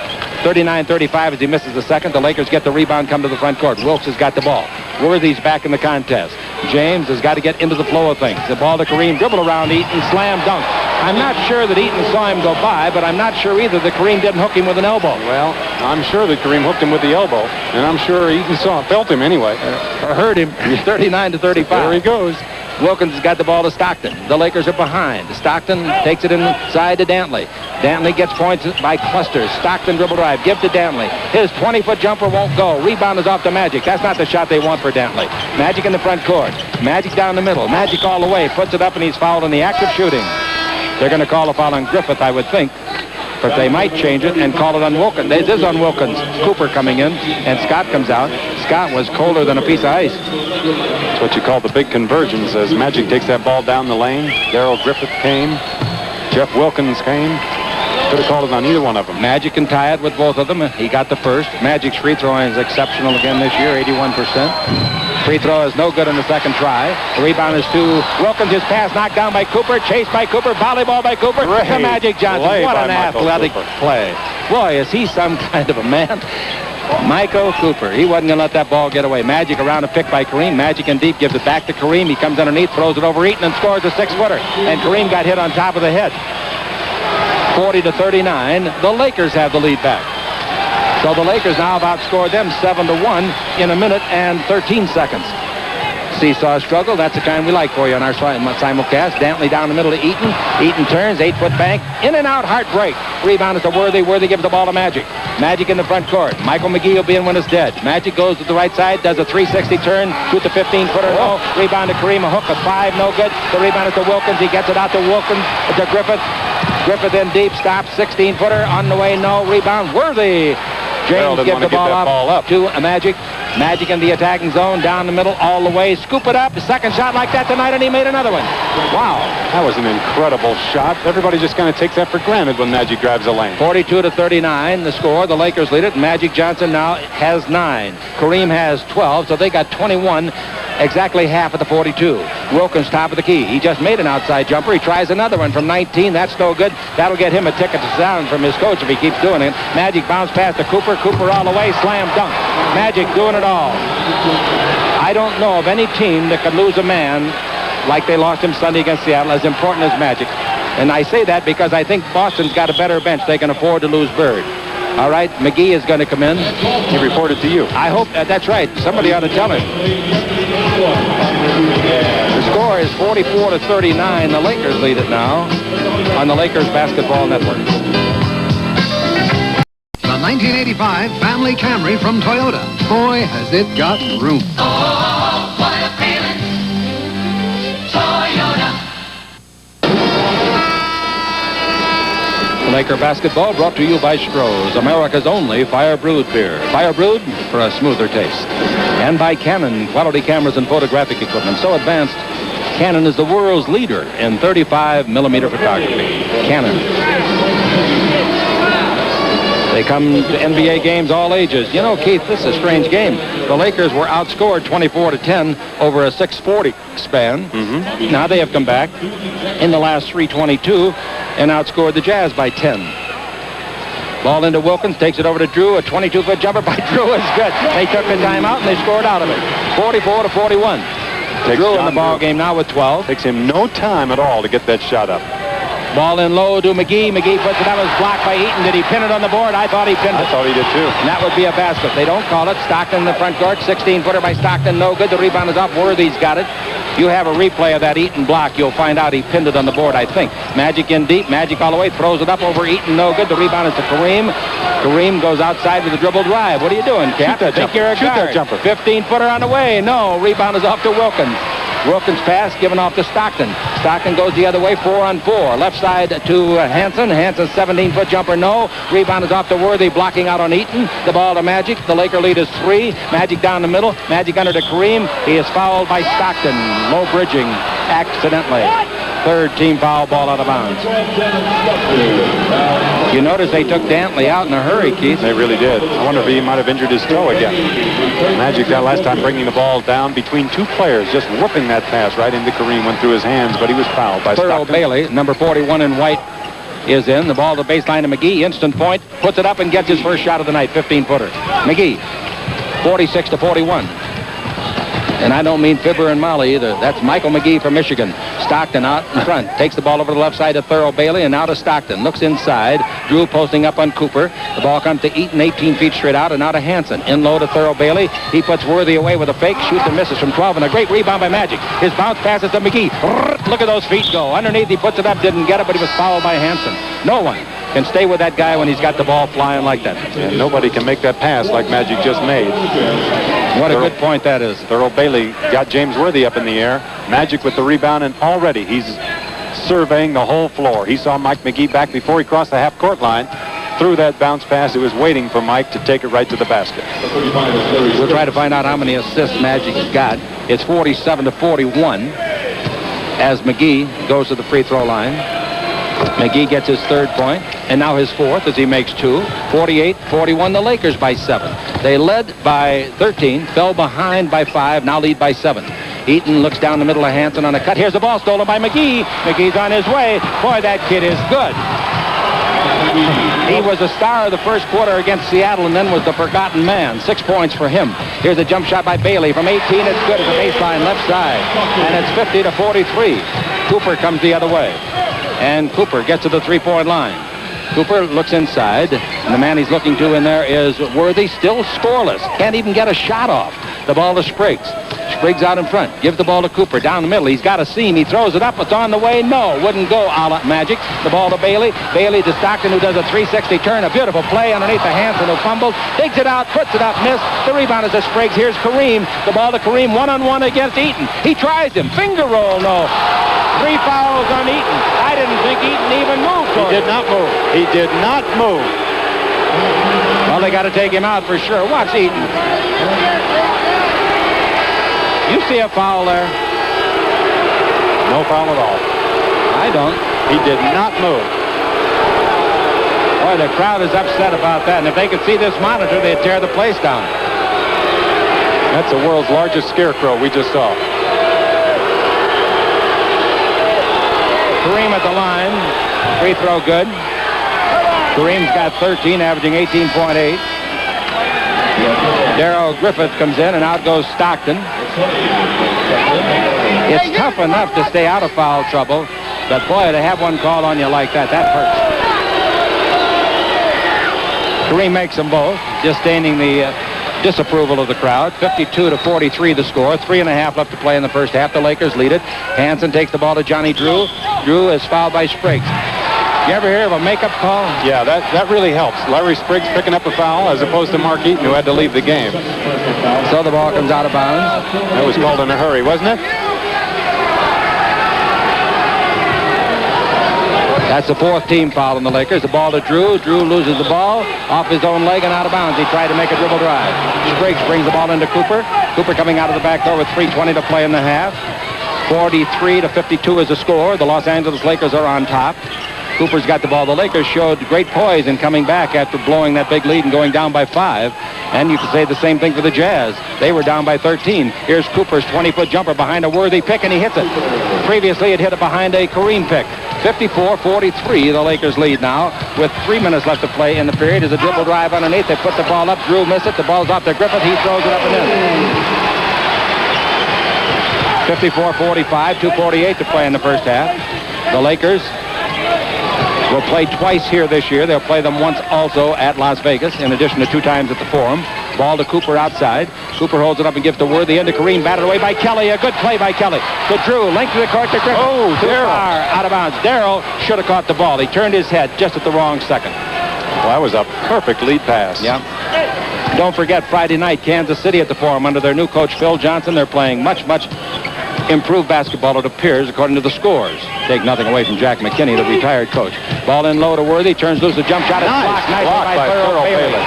39-35 as he misses the second. The Lakers get the rebound, come to the front court. Wilkes has got the ball. Worthy's back in the contest. James has got to get into the flow of things. The ball to Kareem, dribble around Eaton, slam dunk. I'm not sure that Eaton saw him go by, but I'm not sure either that Kareem didn't hook him with an elbow. Well, I'm sure that Kareem hooked him with the elbow, and I'm sure Eaton felt him anyway. Or heard him. 39-35. There he goes. Wilkins has got the ball to Stockton. The Lakers are behind. Stockton takes it inside to Dantley. Dantley gets points by clusters. Stockton dribble drive. Give to Dantley. His 20-foot jumper won't go. Rebound is off to Magic. That's not the shot they want for Dantley. Magic in the front court. Magic down the middle. Magic all the way. Puts it up, and he's fouled in the act of shooting. They're going to call a foul on Griffith, I would think. But they might change it and call it on Wilkins. This is on Wilkins. Cooper coming in, and Scott comes out. Scott was colder than a piece of ice. That's what you call the big convergence as Magic takes that ball down the lane. Darrell Griffith came. Jeff Wilkins came. Could have called it on either one of them. Magic can tie it with both of them. He got the first. Magic's free throwing is exceptional again this year, 81%. Free throw is no good in the second try. The rebound is to Wilkins. His pass knocked down by Cooper. Chased by Cooper. Volleyball by Cooper. To Magic Johnson. What an athletic play. Boy, is he some kind of a man. Michael Cooper. He wasn't going to let that ball get away. Magic around a pick by Kareem. Magic in deep gives it back to Kareem. He comes underneath, throws it over Eaton, and scores a 6-footer. And Kareem got hit on top of the head. 40-39. The Lakers have the lead back. So the Lakers now have outscored them 7-1 in a minute and 13 seconds. Seesaw struggle, that's the kind we like for you on our simulcast. Dantley down the middle to Eaton. Eaton turns, 8-foot bank, in and out, heartbreak. Rebound is to Worthy. Worthy gives the ball to Magic. Magic in the front court. Michael McGee will be in when it's dead. Magic goes to the right side, does a 360 turn, shoots a 15-footer, no. Rebound to Kareem, a hook of 5, no good. The rebound is to Wilkins. He gets it out to Wilkins, to Griffith. Griffith in deep, stops, 16-footer, on the way, no. Rebound, Worthy. James gives the ball up to Magic. Magic in the attacking zone, down the middle, all the way. Scoop it up. The second shot like that tonight, and he made another one. Wow. That was an incredible shot. Everybody just kind of takes that for granted when Magic grabs a lane. 42-39, the score. The Lakers lead it. Magic Johnson now has 9. Kareem has 12, so they got 21, exactly half of the 42. Wilkins top of the key. He just made an outside jumper. He tries another one from 19. That's no good. That'll get him a ticket to down from his coach if he keeps doing it. Magic bounce pass to Cooper. Cooper all the way. Slam dunk. Magic doing it all. I don't know of any team that could lose a man like they lost him Sunday against Seattle, as important as Magic. And I say that because I think Boston's got a better bench. They can afford to lose Bird. All right, McGee is going to come in. He reported to you. I hope that's right. Somebody ought to tell him. The score is 44-39. The Lakers lead it now on the Lakers Basketball Network. The 1985 Family Camry from Toyota. Boy, has it got room. Oh, what a feeling. Toyota. Laker basketball brought to you by Stroh's, America's only fire-brewed beer. Fire-brewed for a smoother taste. And by Canon, quality cameras and photographic equipment so advanced, Canon is the world's leader in 35mm photography. Canon. They come to NBA games all ages. You know, Keith, this is a strange game. The Lakers were outscored 24-10 over a 6:40 span. Now they have come back in the last 3:22 and outscored the Jazz by 10. Ball into Wilkins, takes it over to Drew. A 22-foot jumper by Drew is good. They took the timeout and they scored out of it. 44-41. Drew in the ball game now with 12. Takes him no time at all to get that shot up. Ball in low to McGee. McGee puts it up. It was blocked by Eaton. Did he pin it on the board? I thought he pinned it. I thought he did too. And that would be a basket. They don't call it. Stockton in the front court. 16-footer by Stockton. No good. The rebound is up. Worthy's got it. You have a replay of that Eaton block. You'll find out he pinned it on the board, I think. Magic in deep. Magic all the way. Throws it up over Eaton. No good. The rebound is to Kareem. Kareem goes outside with a dribble drive. What are you doing, Cap? Shoot that Think you're a jumper. guard. Shoot that jumper. 15-footer on the way. No. Rebound is off to Wilkins. Wilkins pass given off to Stockton. Stockton goes the other way, 4-on-4. Left side to Hansen. Hansen's 17-foot jumper, no. Rebound is off to Worthy, blocking out on Eaton. The ball to Magic. The Laker lead is 3. Magic down the middle. Magic under to Kareem. He is fouled by Stockton. Low bridging, accidentally. Third team foul, ball out of bounds. You notice they took Dantley out in a hurry, Keith. They really did. I wonder if he might have injured his toe again. Magic that last time bringing the ball down between two players, just whooping that pass right into Kareem, went through his hands, but he was fouled by Thurl Stockton. Bailey, number 41 in white, is in. The ball to the baseline to McGee. Instant point. Puts it up and gets his first shot of the night. 15-footer. McGee. 46-41. And I don't mean Fibber and Molly either. That's Michael McGee from Michigan. Stockton out in front. Takes the ball over the left side to Thurl Bailey and now to Stockton. Looks inside. Drew posting up on Cooper. The ball comes to Eaton, 18 feet straight out, and now to Hansen. In low to Thurl Bailey. He puts Worthy away with a fake. Shoots and misses from 12, and a great rebound by Magic. His bounce passes to McGee. Look at those feet go. Underneath, he puts it up, didn't get it, but he was fouled by Hansen. No one can stay with that guy when he's got the ball flying like that. And nobody can make that pass like Magic just made. What a good point that is. Thurl Bailey got James Worthy up in the air. Magic with the rebound, and already he's surveying the whole floor. He saw Mike McGee back before he crossed the half-court line. Threw that bounce pass. It was waiting for Mike to take it right to the basket. We'll try to find out how many assists Magic has got. It's 47-41 as McGee goes to the free throw line. McGee gets his third point, and now his fourth as he makes 2. 48-41, the Lakers by 7. They led by 13, fell behind by 5, now lead by 7. Eaton looks down the middle of Hansen on a cut. Here's the ball stolen by McGee. McGee's on his way. Boy, that kid is good. He was a star of the first quarter against Seattle and then was the forgotten man. 6 points for him. Here's a jump shot by Bailey from 18. It's good at the baseline left side. And it's 50-43. Cooper comes the other way. And Cooper gets to the three-point line. Cooper looks inside. And the man he's looking to in there is Worthy, still scoreless. Can't even get a shot off. The ball to Spriggs. Spriggs out in front. Gives the ball to Cooper down the middle. He's got a seam. He throws it up. It's on the way. No, wouldn't go a la Magic. The ball to Bailey. Bailey to Stockton, who does a 360 turn. A beautiful play underneath the Hansen, who fumbles. Digs it out. Puts it up. Missed. The rebound is to Spriggs. Here's Kareem. The ball to Kareem. One-on-one against Eaton. He tries him. Finger roll. No. 3 fouls on Eaton. I didn't think Eaton even moved. He did not move. He did not move. Well, Well, they got to take him out for sure. Watch Eaton. You see a foul there? No foul at all. I don't. He did not move. Boy, the crowd is upset about that. And if they could see this monitor, they'd tear the place down. That's the world's largest scarecrow we just saw. Kareem at the line. Free throw good. Kareem's got 13, averaging 18.8. Darrell Griffith comes in, and out goes Stockton. It's tough enough to stay out of foul trouble, but boy, to have one call on you like that hurts. Kareem makes them both, disdaining the disapproval of the crowd. 52-43 the score. 3.5 left to play in the first half. The Lakers lead it. Hansen takes the ball to Johnny Drew. Drew is fouled by Spriggs. You ever hear of a makeup call? Yeah, that really helps. Larry Spriggs picking up a foul as opposed to Mark Eaton, who had to leave the game. So the ball comes out of bounds. That was called in a hurry, wasn't it? That's the fourth team foul on the Lakers. The ball to Drew. Drew loses the ball off his own leg and out of bounds. He tried to make a dribble drive. Spriggs brings the ball into Cooper. Cooper coming out of the back door with 3:20 to play in the half. 43-52 is the score. The Los Angeles Lakers are on top. Cooper's got the ball. The Lakers showed great poise in coming back after blowing that big lead and going down by 5. And you could say the same thing for the Jazz. They were down by 13. Here's Cooper's 20-foot jumper behind a worthy pick, and he hits it. Previously, it hit it behind a Kareem pick. 54-43, the Lakers lead now with 3 minutes left to play in the period. As a dribble drive underneath, they put the ball up. Drew missed it. The ball's off to Griffith. He throws it up and in. 54-45, 2:48 to play in the first half. The Lakers will play twice here this year. They'll play them once also at Las Vegas, in addition to 2 times at the Forum. Ball to Cooper outside. Cooper holds it up and gives to Worthy. Into Kareem, batted away by Kelly. A good play by Kelly. To Drew, length of the court to Griffith. Oh, Darrell. Out of bounds. Darrell should have caught the ball. He turned his head just at the wrong second. Well, that was a perfect lead pass. Yeah. Don't forget, Friday night, Kansas City at the Forum under their new coach, Phil Johnson. They're playing much improved basketball, it appears, according to the scores. Take nothing away from Jack McKinney, the retired coach. Ball in low to Worthy, turns loose, a jump shot. It's blocked. Nice by Thurl Bailey.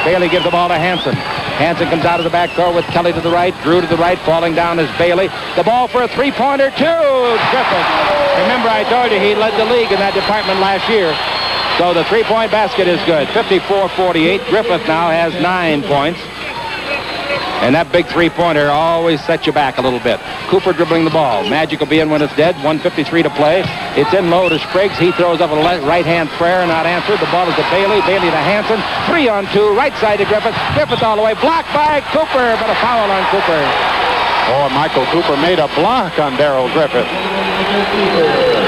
Bailey gives the ball to Hansen. Hansen comes out of the back door with Kelly to the right, Drew to the right, falling down is Bailey. The ball for a three-pointer to Griffith. Remember, I told you he led the league in that department last year. So the three-point basket is good. 54-48. Griffith now has 9 points. And that big three-pointer always sets you back a little bit. Cooper dribbling the ball. Magic will be in when it's dead. 1:53 to play. It's in low to Spriggs. He throws up a right-hand prayer, not answered. The ball is to Bailey. Bailey to Hansen. 3-on-2. Right side to Griffith. Griffith all the way. Blocked by Cooper, but a foul on Cooper. Oh, Michael Cooper made a block on Darrell Griffith.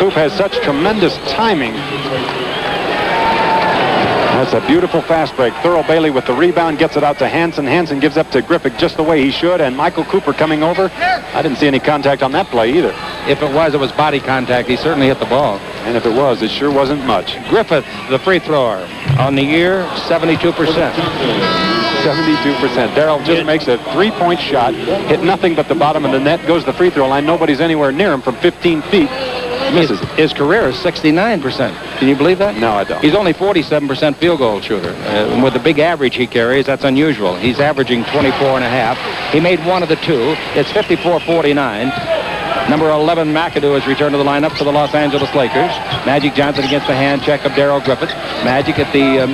Coop has such tremendous timing. That's a beautiful fast break. Thurl Bailey with the rebound, gets it out to Hansen. Hansen gives up to Griffith just the way he should, and Michael Cooper coming over. I didn't see any contact on that play either. If it was body contact. He certainly hit the ball. And if it was, it sure wasn't much. Griffith, the free thrower, on the year, 72%. 72%. Darrell just makes a three-point shot, hit nothing but the bottom of the net, goes to the free throw line. Nobody's anywhere near him from 15 feet. Misses. His career is 69%. Can you believe that? No, I don't. He's only 47% field goal shooter. With the big average he carries, that's unusual. He's averaging 24.5. He made one of the two. It's 54-49. Number 11, McAdoo, has returned to the lineup for the Los Angeles Lakers. Magic Johnson against the hand check of Darrell Griffith. Magic at the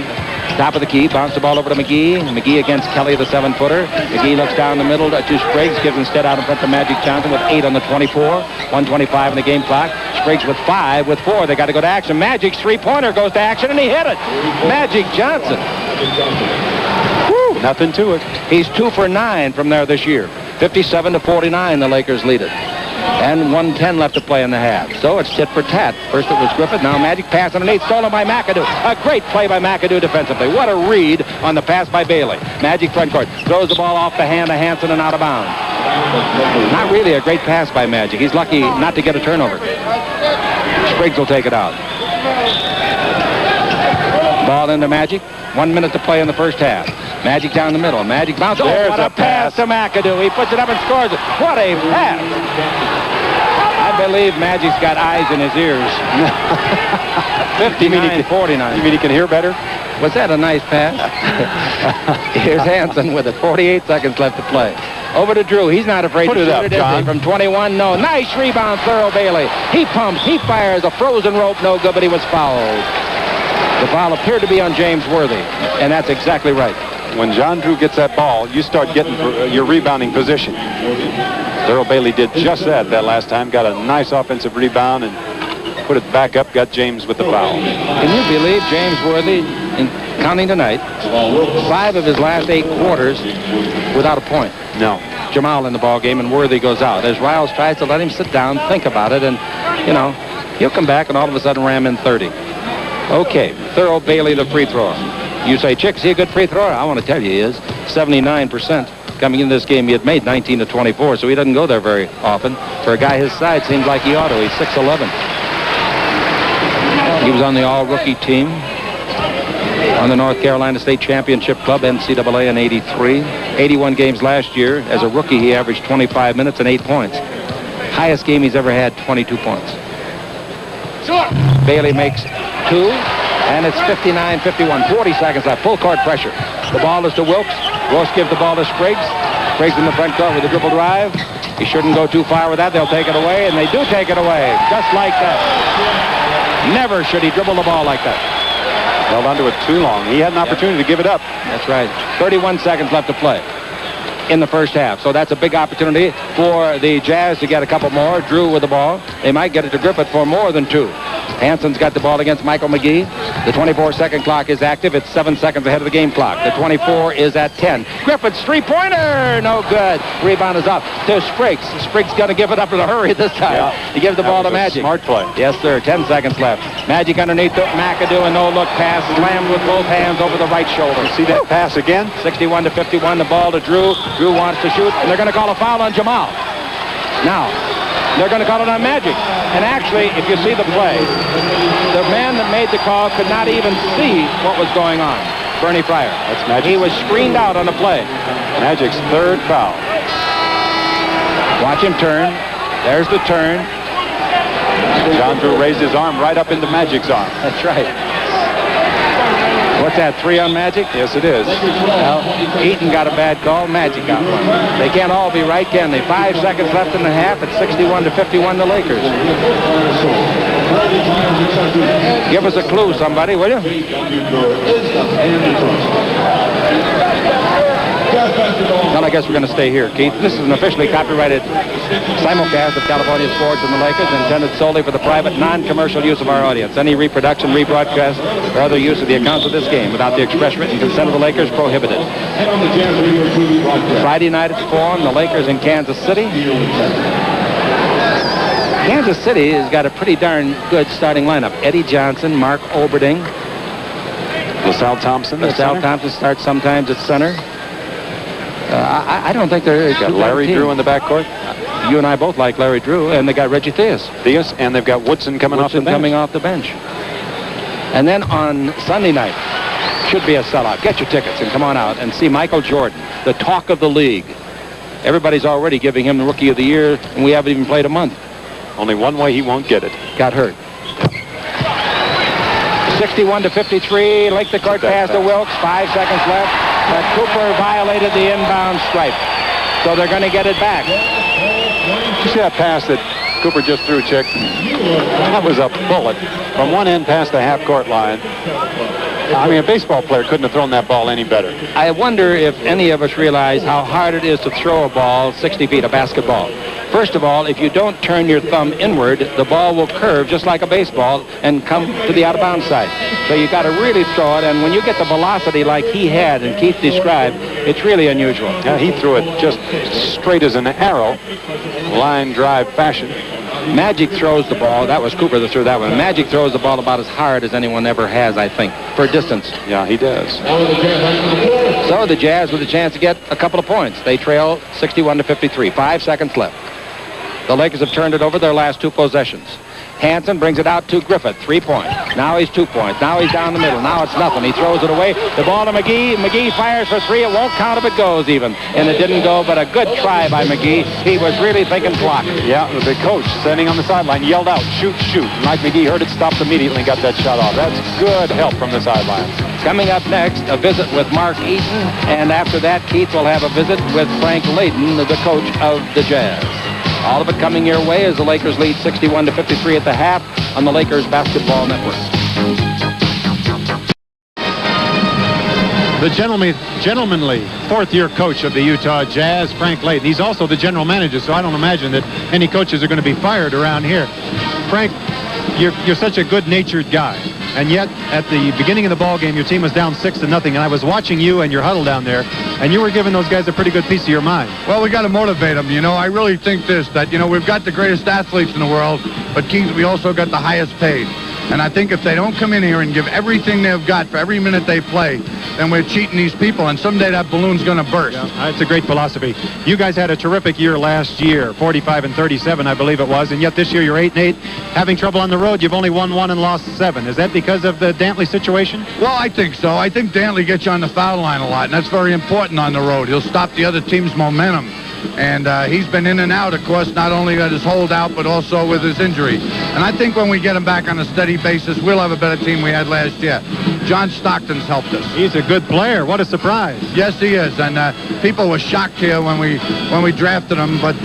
top of the key, bounce the ball over to McGee. McGee against Kelly, the 7-footer. McGee looks down the middle to Spriggs, gives instead out in front to Magic Johnson with 8 on the 24. 1:25 in the game clock. Spriggs with 5, with 4. They got to go to action. Magic's three-pointer goes to action, and he hit it. Magic Johnson. Woo, nothing to it. He's 2 for 9 from there this year. 57-49, the Lakers lead it. And 1:10 left to play in the half. So it's tit for tat. First it was Griffith, now Magic pass underneath, stolen by McAdoo. A great play by McAdoo defensively. What a read on the pass by Bailey. Magic front court. Throws the ball off the hand of Hansen and out of bounds. Not really a great pass by Magic. He's lucky not to get a turnover. Spriggs will take it out. Ball into Magic. 1 minute to play in the first half. Magic down the middle. Magic bounce. Oh, There's what a pass to McAdoo. He puts it up and scores it. What a pass. I believe Magic's got eyes in his ears. 59-49. You mean he can hear better? Was that a nice pass? Here's Hansen with it. 48 seconds left to play. Over to Drew. He's not afraid Put to it shoot up, it, is John. he? From 21, no. Nice rebound, Thurl Bailey. He pumps, he fires, a frozen rope, no good, but he was fouled. The foul appeared to be on James Worthy, and that's exactly right. When John Drew gets that ball, you start getting your rebounding position. Thurl Bailey did just that last time. Got a nice offensive rebound and put it back up, got James with the foul. Can you believe James Worthy, in counting tonight, 5 of his last 8 quarters without a point? No. Jamal in the ball game, and Worthy goes out. As Riles tries to let him sit down, think about it, and, you know, he'll come back and all of a sudden ram in 30. Okay, Thurl Bailey, the free thrower. You say, Chick, is he a good free thrower? I want to tell you he is. 79%. Coming into this game, he had made 19 to 24, so he doesn't go there very often. For a guy his size, seems like he ought to. He's 6'11". He was on the all-rookie team on the North Carolina State Championship Club, NCAA, in 83. 81 games last year. As a rookie, he averaged 25 minutes and 8 points. Highest game he's ever had, 22 points. Bailey makes 2, and it's 59-51. 40 seconds left. Full court pressure. The ball is to Wilkes. Wilkes gives the ball to Spriggs. Spriggs in the front court with a dribble drive. He shouldn't go too far with that. They'll take it away, and they do take it away. Just like that. Never should he dribble the ball like that. Held onto it too long. He had an opportunity to give it up. That's right. 31 seconds left to play in the first half. So that's a big opportunity for the Jazz to get a couple more. Drew with the ball. They might get it to Griffith for more than 2. Hanson's got the ball against Michael McGee. The 24-second clock is active. It's 7 seconds ahead of the game clock. The 24 is at 10. Griffith's three-pointer, no good. Rebound is up to Spriggs. Spriggs going to give it up in a hurry this time. Yeah. He gives the ball to Magic. Smart play. Yes, sir. 10 seconds left. Magic underneath the McAdoo, a no-look pass, slammed with both hands over the right shoulder. See that pass again? 61-51. The ball to Drew. Drew wants to shoot, and they're going to call a foul on Jamal. Now, they're going to call it on Magic. And actually, if you see the play, the man that made the call could not even see what was going on. Bernie Fryer. That's Magic. He was screened out on the play. Magic's 3rd foul. Watch him turn. There's the turn. John Drew raised his arm right up into Magic's arm. That's right. What's that, 3 on Magic? Yes, it is. Well, Eaton got a bad call. Magic got one. They can't all be right, can they? 5 seconds left in the half. It's 61-51, the Lakers. Give us a clue, somebody, will you? Well, I guess we're going to stay here, Keith. This is an officially copyrighted simulcast of California sports and the Lakers, intended solely for the private, non-commercial use of our audience. Any reproduction, rebroadcast, or other use of the accounts of this game without the express written consent of the Lakers prohibited. Friday night at 4, the Lakers in Kansas City. Kansas City has got a pretty darn good starting lineup. Eddie Johnson, Mark Oberding. LaSalle Thompson. LaSalle Thompson starts sometimes at center. I don't think they're... Got Larry Drew in the backcourt. You and I both like Larry Drew, and they got Reggie Theus. And they've got Woodson coming off the bench. And then on Sunday night, should be a sellout. Get your tickets and come on out and see Michael Jordan, the talk of the league. Everybody's already giving him the Rookie of the Year, and we haven't even played a month. Only one way he won't get it. Got hurt. 61-53. Lake the court pass to Wilkes. 5 seconds left. But Cooper violated the inbound stripe. So they're going to get it back. You see that pass that Cooper just threw, Chick? That was a bullet from one end past the half-court line. I mean, a baseball player couldn't have thrown that ball any better. I wonder if any of us realize how hard it is to throw a ball 60 feet, a basketball. First of all, if you don't turn your thumb inward, the ball will curve just like a baseball and come to the out-of-bounds side. So you got to really throw it, and when you get the velocity like he had and Keith described, it's really unusual. Yeah, he threw it just straight as an arrow, line drive fashion. Magic throws the ball. That was Cooper that threw that one. Magic throws the ball about as hard as anyone ever has, I think, for distance. Yeah, he does. So the Jazz with a chance to get a couple of points. They trail 61-53. 5 seconds left. The Lakers have turned it over their last 2 possessions. Hansen brings it out to Griffith. 3 points. Now he's 2 points. Now he's down the middle. Now it's nothing. He throws it away. The ball to McGee. McGee fires for 3. It won't count if it goes even. And it didn't go, but a good try by McGee. He was really thinking block. Yeah, the coach standing on the sideline yelled out, shoot, shoot. Mike McGee heard it, stopped immediately, and got that shot off. That's good help from the sideline. Coming up next, a visit with Mark Eaton. And after that, Keith will have a visit with Frank Layden, the coach of the Jazz. All of it coming your way as the Lakers lead 61-53 at the half on the Lakers Basketball Network. The gentlemanly fourth-year coach of the Utah Jazz, Frank Layden. He's also the general manager, so I don't imagine that any coaches are going to be fired around here. Frank, you're such a good-natured guy, and yet at the beginning of the ball game, your team was down 6-0, and I was watching you and your huddle down there, and you were giving those guys a pretty good piece of your mind. Well, we got to motivate them. I really think that we've got the greatest athletes in the world, but Keith, we also got the highest paid. And I think if they don't come in here and give everything they've got for every minute they play, then we're cheating these people, and someday that balloon's going to burst. Yeah, that's a great philosophy. You guys had a terrific year last year, 45-37, I believe it was, and yet this year you're 8-8. Having trouble on the road, you've only won 1 and lost 7. Is that because of the Dantley situation? Well, I think so. I think Dantley gets you on the foul line a lot, and that's very important on the road. He'll stop the other team's momentum. And he's been in and out, of course, not only at his holdout, but also with his injury. And I think when we get him back on a steady basis, we'll have a better team we had last year. John Stockton's helped us. He's a good player. What a surprise. Yes, he is. And people were shocked here when we drafted him. But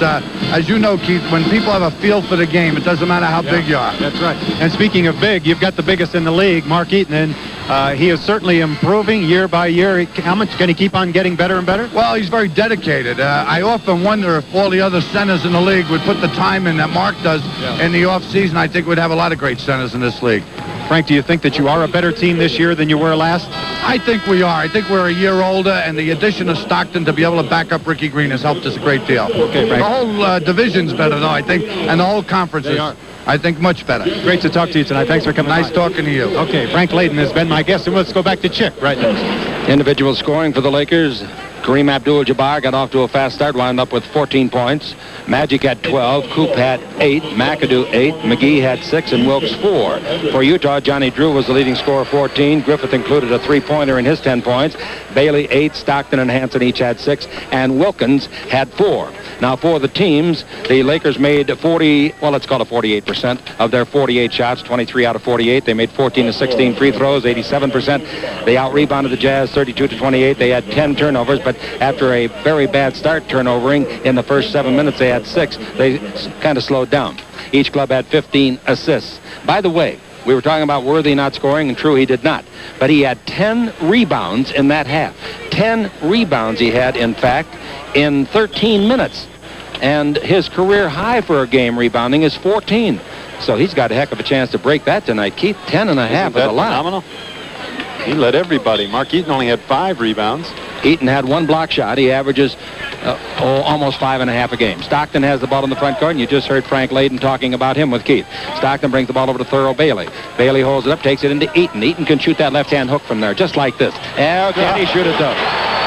as you know, Keith, when people have a feel for the game, it doesn't matter how big you are. That's right. And speaking of big, you've got the biggest in the league, Mark Eaton, and he is certainly improving year by year. How much can he keep on getting better and better? Well, he's very dedicated. I often wonder if all the other centers in the league would put the time in that Mark does in the offseason. I think we'd have a lot of great centers in this league. Frank, do you think that you are a better team this year than you were last? I think we are. I think we're a year older, and the addition of Stockton to be able to back up Ricky Green has helped us a great deal. Okay, Frank. The whole division's better, though, I think, and the whole conference is, I think, much better. Great to talk to you tonight. Thanks for coming Nice by. talking to you. Okay, Frank Layden has been my guest, and let's go back to Chick right next. Individual scoring for the Lakers. Kareem Abdul-Jabbar got off to a fast start, wound up with 14 points. Magic had 12, Coop had 8, McAdoo 8, McGee had 6, and Wilkes 4. For Utah, Johnny Drew was the leading scorer, 14. Griffith included a 3-pointer in his 10 points. Bailey 8, Stockton and Hansen each had 6, and Wilkins had 4. Now for the teams, the Lakers made 48% of their 48 shots, 23 out of 48. They made 14 to 16 free throws, 87%. They out-rebounded the Jazz 32-28. They had 10 turnovers, but after a very bad start turnovering in the first 7 minutes, they had 6. They kind of slowed down. Each club had 15 assists. By the way, we were talking about Worthy not scoring, and true, he did not. But he had 10 rebounds in that half. 10 rebounds he had, in fact, in 13 minutes. And his career high for a game rebounding is 14. So he's got a heck of a chance to break that tonight. Keith, 10 and a half is a lot. Phenomenal? He led everybody. Mark Eaton only had 5 rebounds. Eaton had 1 block shot. He averages almost 5.5 a game. Stockton has the ball in the front court, and you just heard Frank Layden talking about him with Keith. Stockton brings the ball over to Thurl Bailey. Bailey holds it up, takes it into Eaton. Eaton can shoot that left-hand hook from there, just like this. Can he shoot it, though?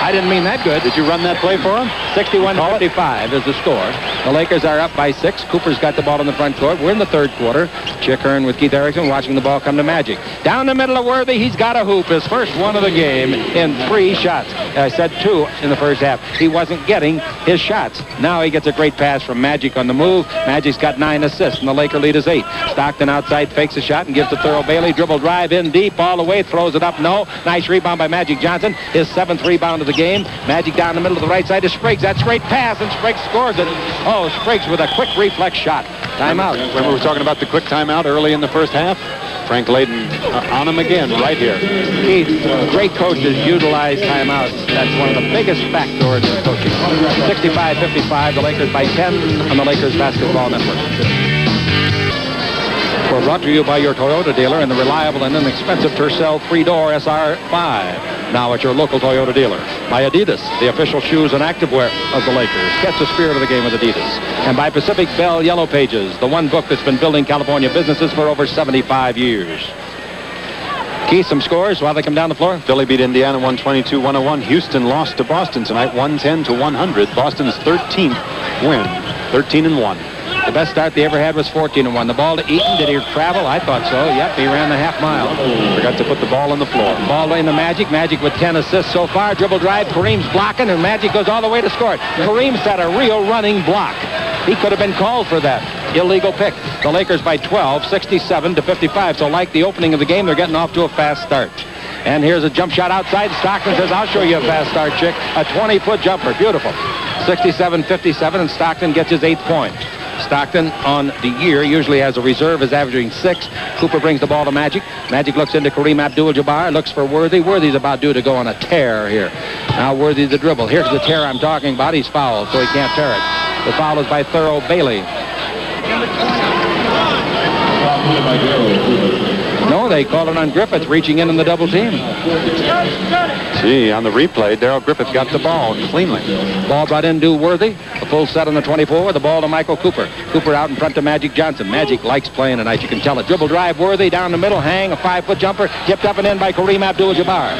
I didn't mean that good. Did you run that play for him? 61-55 is the score. The Lakers are up by 6. Cooper's got the ball in the front court. We're in the third quarter. Chick Hearn with Keith Erickson watching the ball come to Magic. Down the middle of Worthy, he's got a hoop. His first one of the game in 3 shots. I said 2 in the first half. He wasn't getting his shots. Now he gets a great pass from Magic on the move. Magic's got 9 assists, and the Laker lead is 8. Stockton outside fakes a shot and gives to Thurl Bailey. Dribble drive in deep all the way. Throws it up. No. Nice rebound by Magic Johnson. His 7th rebound of the game. Magic down the middle to the right side to Spriggs. That's a great pass, and Spriggs scores it. Oh, Spriggs with a quick reflex shot. Timeout. When we were talking about the quick timeout early in the first half, Frank Layden on him again right here. Keith, great coaches utilize timeouts. That's one of the biggest factors in coaching. 65-55, the Lakers by 10 on the Lakers Basketball Network. We're brought to you by your Toyota dealer and the reliable and inexpensive Tercel 3-door SR5. Now at your local Toyota dealer. By Adidas, the official shoes and activewear of the Lakers. Catch the spirit of the game with Adidas. And by Pacific Bell Yellow Pages, the one book that's been building California businesses for over 75 years. Keith, some scores while they come down the floor. Philly beat Indiana 122-101. Houston lost to Boston tonight 110-100. Boston's 13th win. 13-1. The best start they ever had was 14-1. The ball to Eaton. Did he travel? I thought so. Yep, he ran the half mile. Forgot to put the ball on the floor. Ball in the Magic. Magic with 10 assists so far. Dribble drive. Kareem's blocking, and Magic goes all the way to score it. Kareem set a real running block. He could have been called for that. Illegal pick. The Lakers by 12, 67-55. So like the opening of the game, they're getting off to a fast start. And here's a jump shot outside. Stockton says, I'll show you a fast start, chick. A 20-foot jumper. Beautiful. 67-57, and Stockton gets his 8th point. Stockton on the year usually has a reserve, is averaging 6. Cooper brings the ball to Magic. Magic looks into Kareem Abdul-Jabbar, looks for Worthy. Worthy's about due to go on a tear here. Now Worthy the dribble. Here's the tear I'm talking about. He's fouled, so he can't tear it. The foul is by Thurl Bailey. No, they called it on Griffith, reaching in the double team. Gee, on the replay, Darryl Griffith got the ball cleanly. Ball brought in to Worthy. A full set on the 24. The ball to Michael Cooper. Cooper out in front to Magic Johnson. Magic likes playing tonight. You can tell it. Dribble drive, Worthy down the middle. Hang, a 5-foot jumper. Tipped up and in by Kareem Abdul-Jabbar.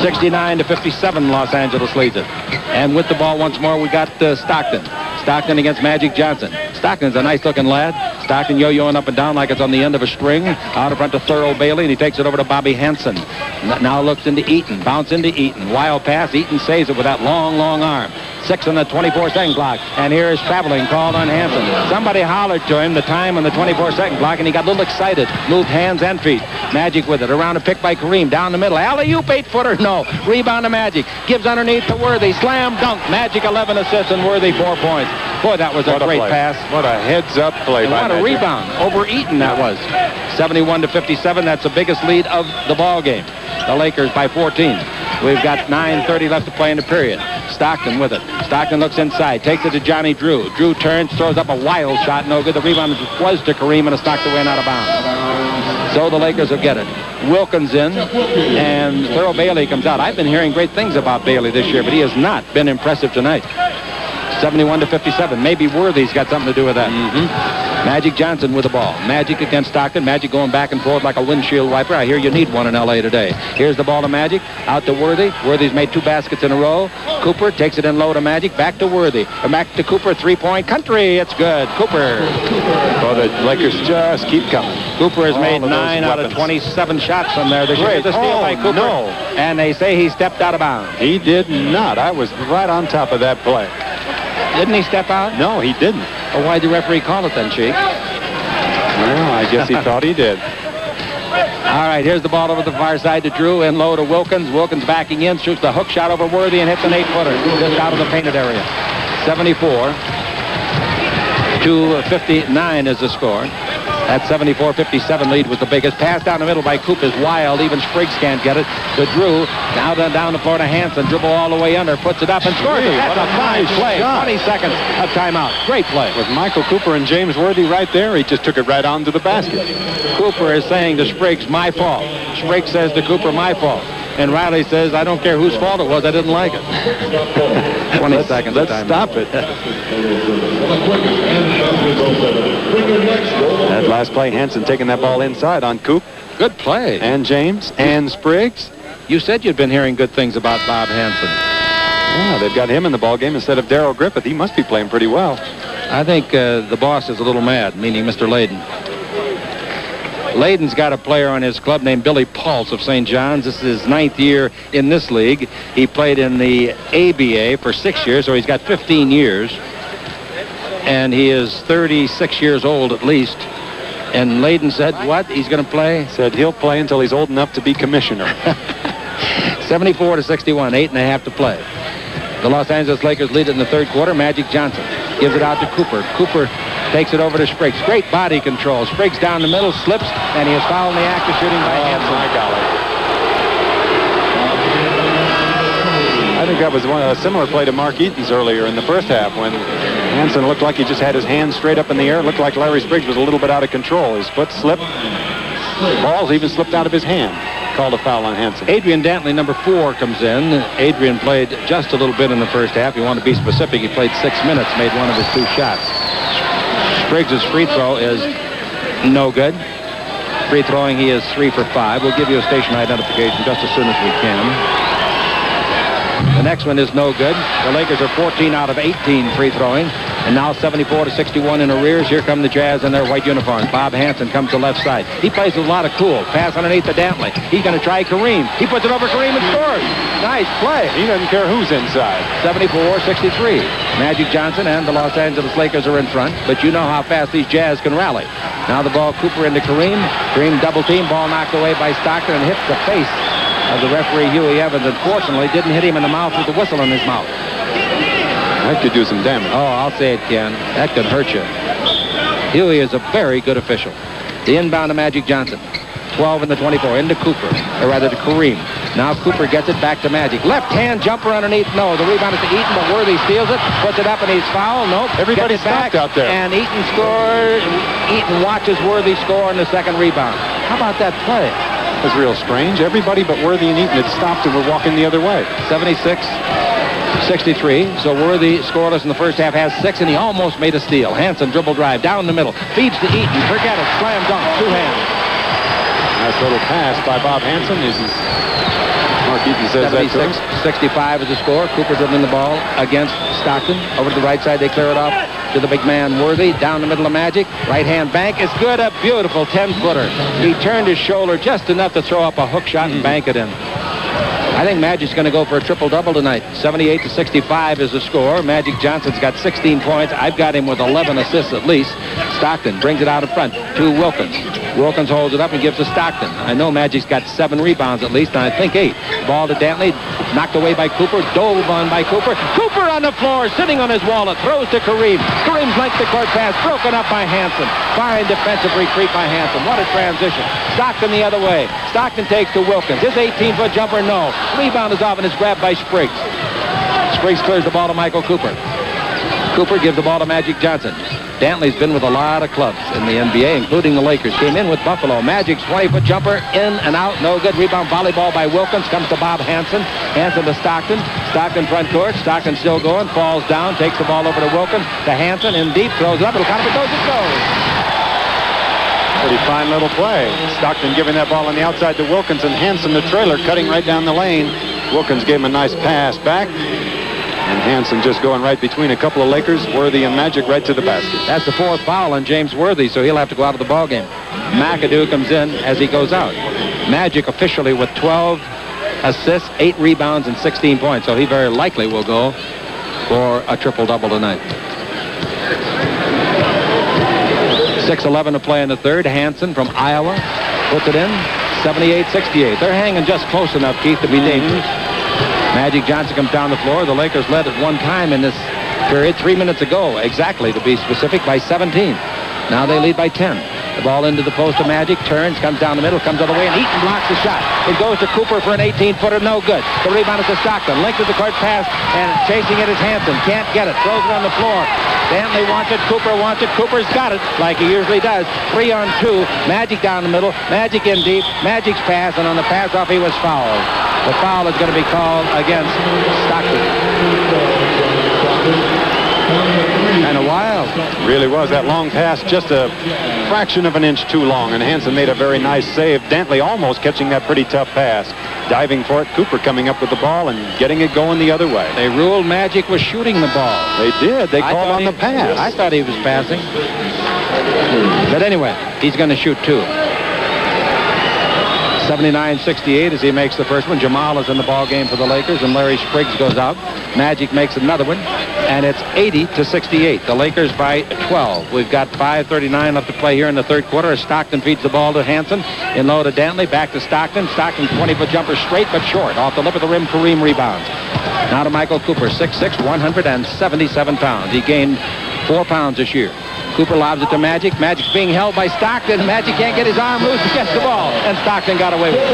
69-57, Los Angeles leads it. And with the ball once more, we got Stockton. Stockton against Magic Johnson. Stockton's a nice-looking lad. Stockton yo-yoing up and down like it's on the end of a string. Out in front to Thurl Bailey, and he takes it over to Bobby Hansen. Now looks into Eaton. Bounce into Eaton. Wild pass. Eaton saves it with that long, long arm. 6 on the 24-second clock. And here is traveling called on Hansen. Somebody hollered to him the time on the 24-second clock, and he got a little excited. Moved hands and feet. Magic with it. Around a pick by Kareem. Down the middle. Alley-oop, 8-footer. No. Rebound to Magic. Gives underneath to Worthy. Slam dunk. Magic 11 assists and Worthy 4 points. Boy, that was a great pass. What a heads-up play by Magic. What a rebound. Over Eaton that was. 71-57. That's the biggest lead of the ball game. The Lakers by 14. We've got 9:30 left to play in the period. Stockton with it. Stockton looks inside, takes it to Johnny Drew. Drew turns, throws up a wild shot, no good. The rebound was to Kareem, and it's knocked away and out of bounds. So the Lakers will get it. Wilkins in, and Thurl Bailey comes out. I've been hearing great things about Bailey this year, but he has not been impressive tonight. 71-57. Maybe Worthy's got something to do with that. Magic Johnson with the ball. Magic against Stockton. Magic going back and forth like a windshield wiper. I hear you need one in L.A. today. Here's the ball to Magic. Out to Worthy. Worthy's made 2 baskets in a row. Cooper takes it in low to Magic. Back to Worthy. Back to Cooper. 3-point country. It's good. Cooper. Well, the Lakers just keep coming. Cooper has made 9 out of 27 shots from there. This year. The steal by Cooper. No. And they say he stepped out of bounds. He did not. I was right on top of that play. Didn't he step out? No, he didn't. Well, why'd the referee call it then, Cheek? Well, I guess he thought he did. All right, here's the ball over the far side to Drew, and low to Wilkins. Wilkins backing in, shoots the hook shot over Worthy and hits an 8-footer just out of the painted area. 74-59 is the score. That 74-57 lead was the biggest. Pass down the middle by Coop is wild. Even Spriggs can't get it. To Drew. Now down the floor to Hansen. Dribble all the way under. Puts it up and scores it. That's a fine play. 20 seconds of timeout. Great play. With Michael Cooper and James Worthy right there, he just took it right onto the basket. Cooper is saying to Spriggs, my fault. Spriggs says to Cooper, my fault. And Riley says, I don't care whose fault it was. I didn't like it. 20 seconds. Let's stop it. That last play, Hansen taking that ball inside on Coop. Good play. And James and Spriggs. You said you'd been hearing good things about Bob Hansen. Yeah, they've got him in the ball game instead of Darryl Griffith. He must be playing pretty well. I think the boss is a little mad, meaning Mr. Layden. Layden's got a player on his club named Billy Pulse of St. John's. This is his 9th year in this league. He played in the ABA for 6 years, so he's got 15 years. And he is 36 years old at least. And Layden said, what? He's going to play? Said he'll play until he's old enough to be commissioner. 74-61, 8.5 to play. The Los Angeles Lakers lead it in the 3rd quarter. Magic Johnson gives it out to Cooper. Cooper takes it over to Spriggs. Great body control. Spriggs down the middle, slips, and he is fouled in the act of shooting by Hansen. My golly. I think that was a similar play to Mark Eaton's earlier in the first half when Hansen looked like he just had his hands straight up in the air. It looked like Larry Spriggs was a little bit out of control. His foot slipped. Balls even slipped out of his hand. Called a foul on Hansen. Adrian Dantley, number 4, comes in. Adrian played just a little bit in the first half. You want to be specific. He played 6 minutes, made one of his 2 shots. Spriggs' free throw is no good. Free throwing, he is 3 for 5. We'll give you a station identification just as soon as we can. The next one is no good. The Lakers are 14 out of 18 free throwing. And now 74-61 in arrears. Here come the Jazz in their white uniforms. Bob Hansen comes to left side. He plays with a lot of cool. Pass underneath to Dantley. He's going to try Kareem. He puts it over Kareem and scores. Nice play. He doesn't care who's inside. 74-63. Magic Johnson and the Los Angeles Lakers are in front, but you know how fast these Jazz can rally. Now the ball, Cooper into Kareem. Kareem double team. Ball knocked away by Stockton and hits the face of the referee, Huey Evans. Unfortunately, didn't hit him in the mouth with the whistle in his mouth. That could do some damage. Oh, I'll say it, Ken. That could hurt you. Huey is a very good official. The inbound to Magic Johnson. 12 in the 24. Into Cooper. Or rather to Kareem. Now Cooper gets it back to Magic. Left hand jumper underneath. No, the rebound is to Eaton, but Worthy steals it. Puts it up and he's fouled. Nope. Everybody back stopped out there. And Eaton scores. Eaton watches Worthy score on the second rebound. How about that play? It was real strange. Everybody but Worthy and Eaton had stopped and were walking the other way. 76-63. So Worthy, scoreless in the first half, has 6, and he almost made a steal. Hansen dribble drive down the middle. Feeds to Eaton. Forget it. Slam dunk. Two hands. Nice little pass by Bob Hansen. Mark Eaton says that too. 76-65 is the score. Cooper dribbling the ball against Stockton. Over to the right side, they clear it off to the big man Worthy. Down the middle of Magic. Right hand bank is good. A beautiful 10-footer. He turned his shoulder just enough to throw up a hook shot and bank it in. I think Magic's going to go for a triple-double tonight. 78-65 is the score. Magic Johnson's got 16 points. I've got him with 11 assists at least. Stockton brings it out in front to Wilkins. Wilkins holds it up and gives to Stockton. I know Magic's got 7 rebounds at least, and I think 8. Ball to Dantley, knocked away by Cooper, dove on by Cooper. Cooper on the floor, sitting on his wallet, throws to Kareem. Kareem's length to court pass, broken up by Hansen. Fine defensive retreat by Hansen. What a transition. Stockton the other way. Stockton takes to Wilkins. His 18-foot jumper, no. Rebound is off and is grabbed by Spriggs. Spriggs clears the ball to Michael Cooper. Cooper gives the ball to Magic Johnson. Dantley's been with a lot of clubs in the NBA, including the Lakers. Came in with Buffalo. Magic's 20-foot jumper, in and out, no good. Rebound volleyball by Wilkins, comes to Bob Hansen. Hansen to Stockton. Stockton front court. Stockton still going, falls down, takes the ball over to Wilkins. To Hansen, in deep, throws it up. It'll count if it goes, it goes. Pretty fine little play. Stockton giving that ball on the outside to Wilkins, and Hansen, the trailer, cutting right down the lane. Wilkins gave him a nice pass back. And Hansen just going right between a couple of Lakers, Worthy and Magic, right to the basket. That's the 4th foul on James Worthy, so he'll have to go out of the ballgame. McAdoo comes in as he goes out. Magic officially with 12 assists, 8 rebounds, and 16 points, so he very likely will go for a triple-double tonight. 6:11 to play in the third. Hansen from Iowa puts it in. 78-68. They're hanging just close enough, Keith, to be dangerous. Magic Johnson comes down the floor. The Lakers led at one time in this period 3 minutes ago, exactly to be specific, by 17. Now they lead by 10. The ball into the post of Magic, turns, comes down the middle, comes all the way, and Eaton blocks the shot. It goes to Cooper for an 18-footer, no good. The rebound is to Stockton. Linked to the court pass, and chasing it is Hansen. Can't get it. Throws it on the floor. Dantley wants it. Cooper wants it. Cooper's got it, like he usually does. 3 on 2. Magic down the middle. Magic in deep. Magic's pass, and on the pass off, he was fouled. The foul is going to be called against Stockton. Kind of wild. Really was. That long pass just a fraction of an inch too long, and Hansen made a very nice save. Dantley almost catching that pretty tough pass. Diving for it, Cooper coming up with the ball and getting it going the other way. They ruled Magic was shooting the ball. They did. They called on the pass. I thought he was passing. But anyway, he's going to shoot 2. 79-68 as he makes the first one. Jamal is in the ball game for the Lakers, and Larry Spriggs goes out. Magic makes another one, and it's 80-68. The Lakers by 12. We've got 5:39 left to play here in the third quarter as Stockton feeds the ball to Hansen. In low to Dantley, back to Stockton. Stockton's 20-foot jumper straight but short. Off the lip of the rim, Kareem rebounds. Now to Michael Cooper, 6'6", 177 pounds. He gained 4 pounds this year. Cooper lobs it to Magic. Magic's being held by Stockton. Magic can't get his arm loose to get the ball, and Stockton got away with it.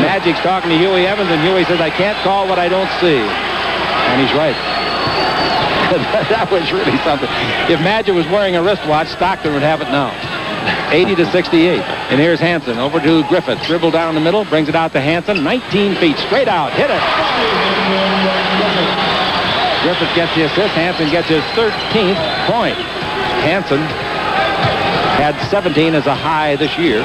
Magic's talking to Huey Evans, and Huey says, I can't call what I don't see. And he's right. That was really something. If Magic was wearing a wristwatch, Stockton would have it now. 80-68. And here's Hansen over to Griffith. Dribble down the middle, brings it out to Hansen. 19 feet, straight out. Hit it. Griffith gets the assist. Hansen gets his 13th point. Hansen had 17 as a high this year.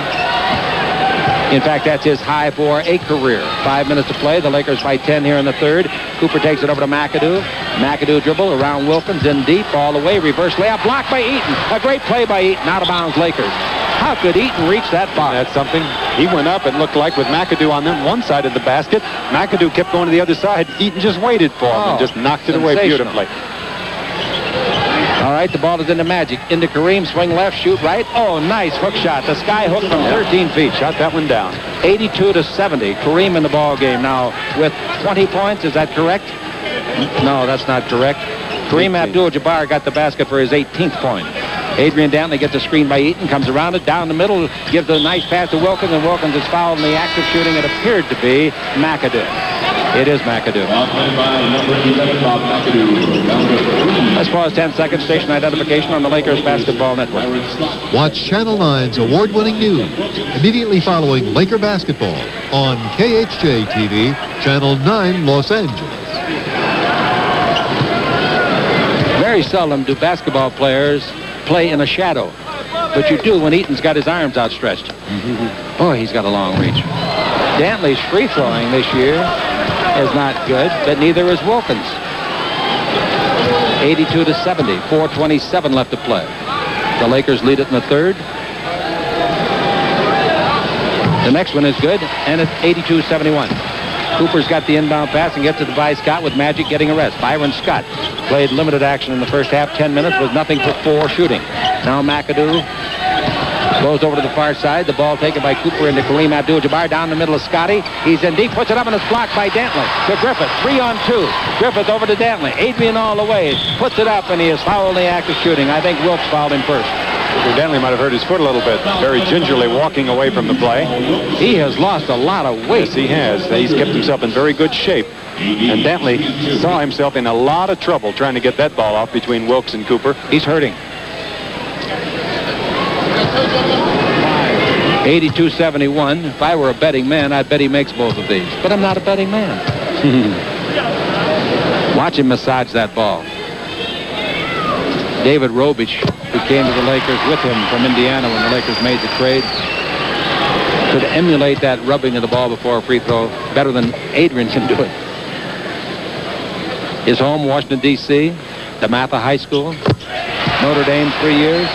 In fact, that's his high for a career. 5 minutes to play. The Lakers by 10 here in the third. Cooper takes it over to McAdoo. McAdoo dribble around Wilkins in deep, all the way. Reverse layup, blocked by Eaton. A great play by Eaton, out of bounds Lakers. How could Eaton reach that bar? That's something. He went up, it looked like, with McAdoo on them one side of the basket. McAdoo kept going to the other side. Eaton just waited for him and just knocked it away beautifully. All right, the ball is into Magic. Into Kareem, swing left, shoot right. Oh, nice hook shot. The sky hook from 13 feet. Shot that one down. 82-70. Kareem in the ball game now with 20 points. Is that correct? No, that's not correct. Kareem Abdul-Jabbar got the basket for his 18th point. Adrian Dantley gets a screen by Eaton, comes around it, down the middle, gives a nice pass to Wilkins, and Wilkins is fouled in the act of shooting. It appeared to be McAdoo. It is McAdoo. Let's pause 10 seconds. Station identification on the Lakers Basketball Network. Watch Channel 9's award-winning news immediately following Laker basketball on KHJ-TV, Channel 9, Los Angeles. Very seldom do basketball players play in a shadow, but you do when Eaton's got his arms outstretched. Boy, he's got a long reach. Dantley's free throwing this year is not good, but neither is Wilkins. 82-70, 4:27 left to play. The Lakers lead it in the third. The next one is good, and it's 82-71. Cooper's got the inbound pass and gets it by Scott with Magic getting a rest. Byron Scott played limited action in the first half. 10 minutes was nothing for 4 shooting. Now McAdoo goes over to the far side. The ball taken by Cooper into Kareem Abdul-Jabbar down the middle of Scotty. He's in deep, puts it up, and it's blocked by Dantley. To Griffith, 3-on-2. Griffith over to Dantley. Adrian all the way. Puts it up, and he is fouled in the act of shooting. I think Wilkes fouled him first. Dantley might have hurt his foot a little bit. Very gingerly walking away from the play. He has lost a lot of weight. Yes, he has. He's kept himself in very good shape. And Dantley saw himself in a lot of trouble trying to get that ball off between Wilkes and Cooper. He's hurting. 82-71. If I were a betting man, I'd bet he makes both of these. But I'm not a betting man. Watch him massage that ball. David Robich, who came to the Lakers with him from Indiana when the Lakers made the trade, could emulate that rubbing of the ball before a free throw better than Adrian can do it. His home, Washington, D.C., DeMatha High School, Notre Dame, 3 years.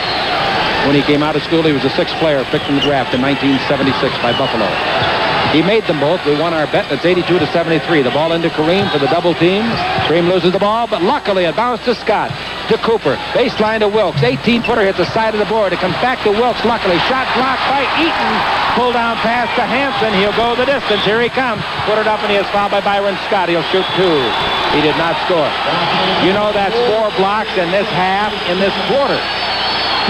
When he came out of school, he was the 6th player picked in the draft in 1976 by Buffalo. He made them both. We won our bet. That's 82-73. The ball into Kareem for the double team. Kareem loses the ball, but luckily it bounced to Scott. To Cooper. Baseline to Wilkes. 18-footer hits the side of the board. It comes back to Wilkes, luckily. Shot blocked by Eaton. Pull down pass to Hansen. He'll go the distance. Here he comes. Put it up, and he is fouled by Byron Scott. He'll shoot 2. He did not score. You know, that's 4 blocks in this half, in this quarter,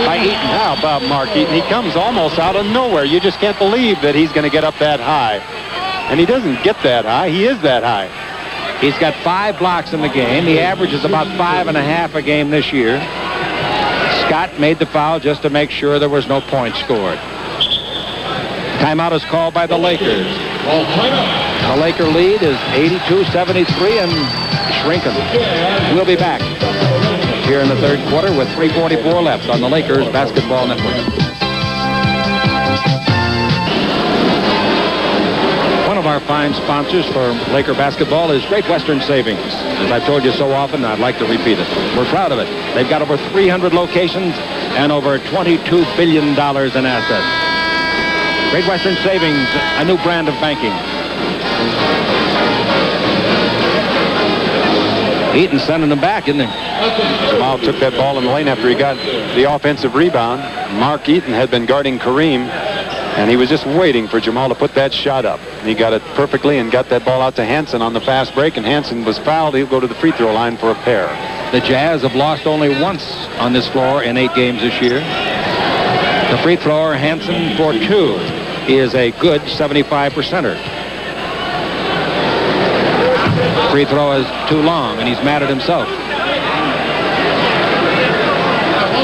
by Eaton. How about Mark Eaton? He comes almost out of nowhere. You just can't believe that he's going to get up that high. And he doesn't get that high. He is that high. He's got 5 blocks in the game. He averages about 5.5 a game this year. Scott made the foul just to make sure there was no points scored. Timeout is called by the Lakers. The Laker lead is 82-73 and shrinking. We'll be back here in the third quarter with 3:44 left on the Lakers Basketball Network. One of our fine sponsors for Laker basketball is Great Western Savings. As I've told you so often, I'd like to repeat it. We're proud of it. They've got over 300 locations and over $22 billion in assets. Great Western Savings, a new brand of banking. Eaton sending them back, isn't he? Jamal took that ball in the lane after he got the offensive rebound. Mark Eaton had been guarding Kareem, and he was just waiting for Jamal to put that shot up. And he got it perfectly and got that ball out to Hansen on the fast break, and Hansen was fouled. He'll go to the free throw line for a pair. The Jazz have lost only once on this floor in 8 games this year. The free thrower, Hansen, for 2. He is a good 75%er. Free throw is too long, and he's mad at himself.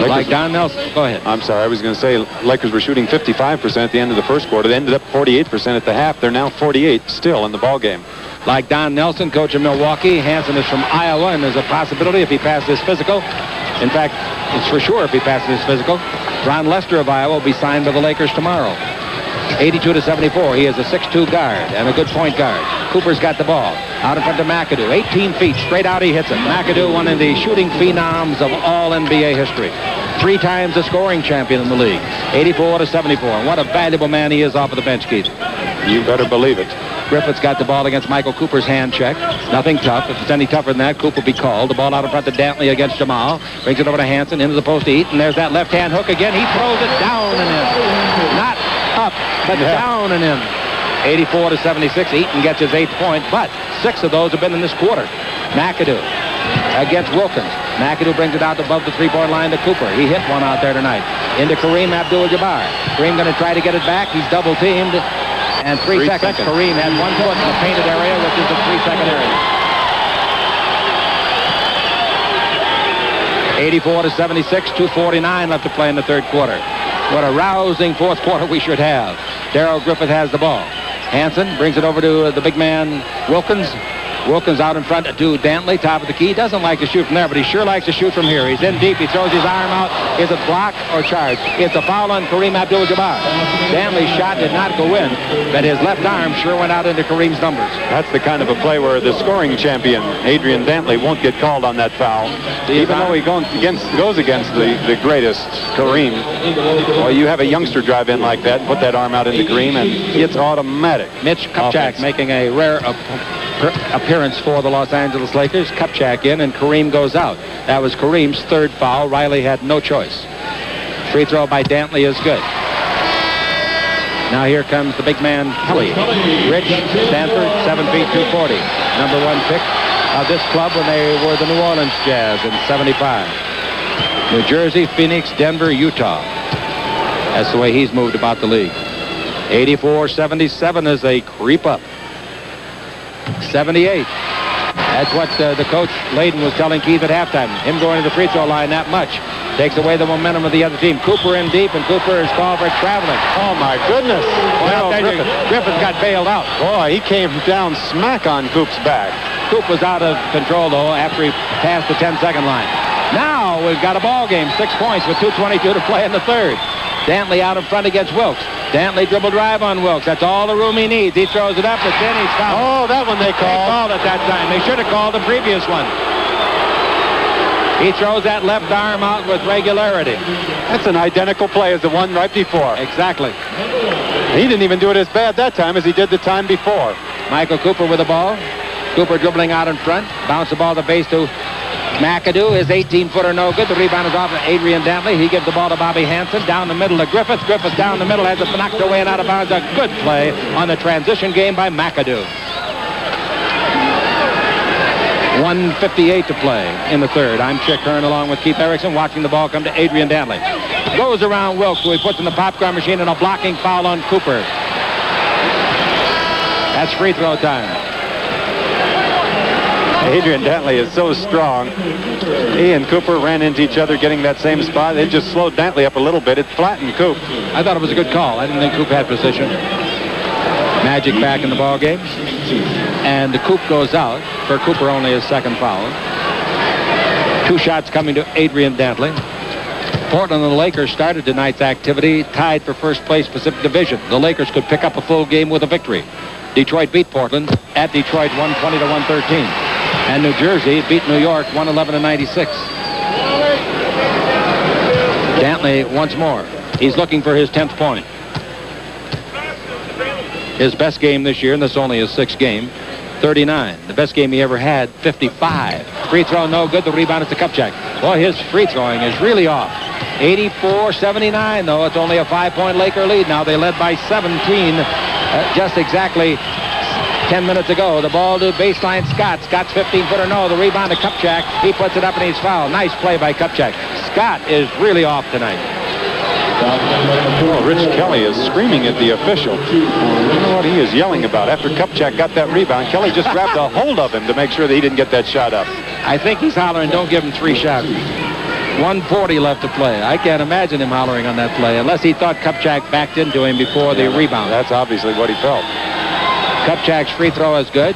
Like Don Nelson. Go ahead. I'm sorry. I was going to say Lakers were shooting 55% at the end of the first quarter. They ended up 48% at the half. They're now 48 still in the ball game. Like Don Nelson, coach of Milwaukee. Hansen is from Iowa, and there's a possibility if he passes his physical. In fact, it's for sure if he passes his physical. Ron Lester of Iowa will be signed by the Lakers tomorrow. 82-74. He is a 6'2 guard and a good point guard. Cooper's got the ball. Out in front of McAdoo. 18 feet. Straight out he hits it. McAdoo, one of the shooting phenoms of all NBA history. 3 times a scoring champion in the league. 84-74. And what a valuable man he is off of the bench, Keith. You better believe it. Griffith's got the ball against Michael Cooper's hand check. Nothing tough. If it's any tougher than that, Cooper will be called. The ball out in front to Dantley against Jamal. Brings it over to Hansen into the post to Eaton. There's that left-hand hook again. He throws it down and in. Not up, but down and in. 84-76. Eaton gets his 8th point, but 6 of those have been in this quarter. McAdoo against Wilkins. McAdoo brings it out above the 3-point line to Cooper. He hit one out there tonight. Into Kareem Abdul-Jabbar. Kareem going to try to get it back. He's double-teamed. And 3 seconds. Kareem had 1 foot in the painted area, which is the 3-second area. 84-76, 2:49 left to play in the third quarter. What a rousing fourth quarter we should have. Darrell Griffith has the ball. Hansen brings it over to the big man, Wilkins. Wilkins out in front to Dantley, top of the key. Doesn't like to shoot from there, but he sure likes to shoot from here. He's in deep. He throws his arm out. Is it blocked or charged? It's a foul on Kareem Abdul-Jabbar. Dantley's shot did not go in, but his left arm sure went out into Kareem's numbers. That's the kind of a play where the scoring champion, Adrian Dantley, won't get called on that foul. Even though he goes against the greatest, Kareem. Well, you have a youngster drive in like that, put that arm out into Kareem, and it's automatic. Mitch Kupchak making a rare appearance for the Los Angeles Lakers. Kupchak in and Kareem goes out. That was Kareem's 3rd foul. Riley had no choice. Free throw by Dantley is good. Now here comes the big man Kelly. Rich, Stanford, 7 feet 240. Number 1 pick of this club when they were the New Orleans Jazz in 75. New Jersey, Phoenix, Denver, Utah. That's the way he's moved about the league. 84-77 as they creep up. 78. That's what the coach, Layden, was telling Keith at halftime. Him going to the free throw line that much takes away the momentum of the other team. Cooper in deep, and Cooper is called for traveling. Oh, my goodness. Well, Griffith got bailed out. Boy, he came down smack on Coop's back. Coop was out of control, though, after he passed the 10-second line. Now we've got a ball game. 6 points with 2:22 to play in the third. Dantley out in front against Wilkes. Dantley dribble drive on Wilkes. That's all the room he needs. He throws it up, but then he's fouled. Oh, that one they called. They called it that time. They should have called the previous one. He throws that left arm out with regularity. That's an identical play as the one right before. Exactly. He didn't even do it as bad that time as he did the time before. Michael Cooper with the ball. Cooper dribbling out in front. Bounce the ball to base to McAdoo. His 18-footer no good. The rebound is off of Adrian Dantley. He gives the ball to Bobby Hansen. Down the middle to Griffith. Griffith down the middle has it knocked away and out of bounds. A good play on the transition game by McAdoo. 1:58 to play in the third. I'm Chick Hearn along with Keith Erickson watching the ball come to Adrian Dantley. Goes around Wilkes, who he puts in the popcorn machine, and a blocking foul on Cooper. That's free throw time. Adrian Dantley is so strong. He and Cooper ran into each other getting that same spot. It just slowed Dantley up a little bit. It flattened Coop. I thought it was a good call. I didn't think Coop had position. Magic back in the ball game. And the Coop goes out. For Cooper, only his 2nd foul. 2 shots coming to Adrian Dantley. Portland and the Lakers started tonight's activity tied for first place Pacific Division. The Lakers could pick up a full game with a victory. Detroit beat Portland at Detroit 120-113. And New Jersey beat New York 111-96. Dantley once more. He's looking for his 10th point. His best game this year, and this is only his 6th game, 39. The best game he ever had, 55. Free throw no good. The rebound is to Kupchak. Boy, his free throwing is really off. 84-79, though. It's only a 5-point Laker lead now. They led by 17 just exactly 10 minutes ago. The ball to baseline Scott. Scott's 15-footer no. The rebound to Kupchak. He puts it up and he's fouled. Nice play by Kupchak. Scott is really off tonight. Oh, Rich Kelly is screaming at the official. You know what he is yelling about? After Kupchak got that rebound, Kelly just grabbed a hold of him to make sure that he didn't get that shot up. I think he's hollering, don't give him 3 shots. 1:40 left to play. I can't imagine him hollering on that play unless he thought Kupchak backed into him before the rebound. That's obviously what he felt. Kupchak's free throw is good.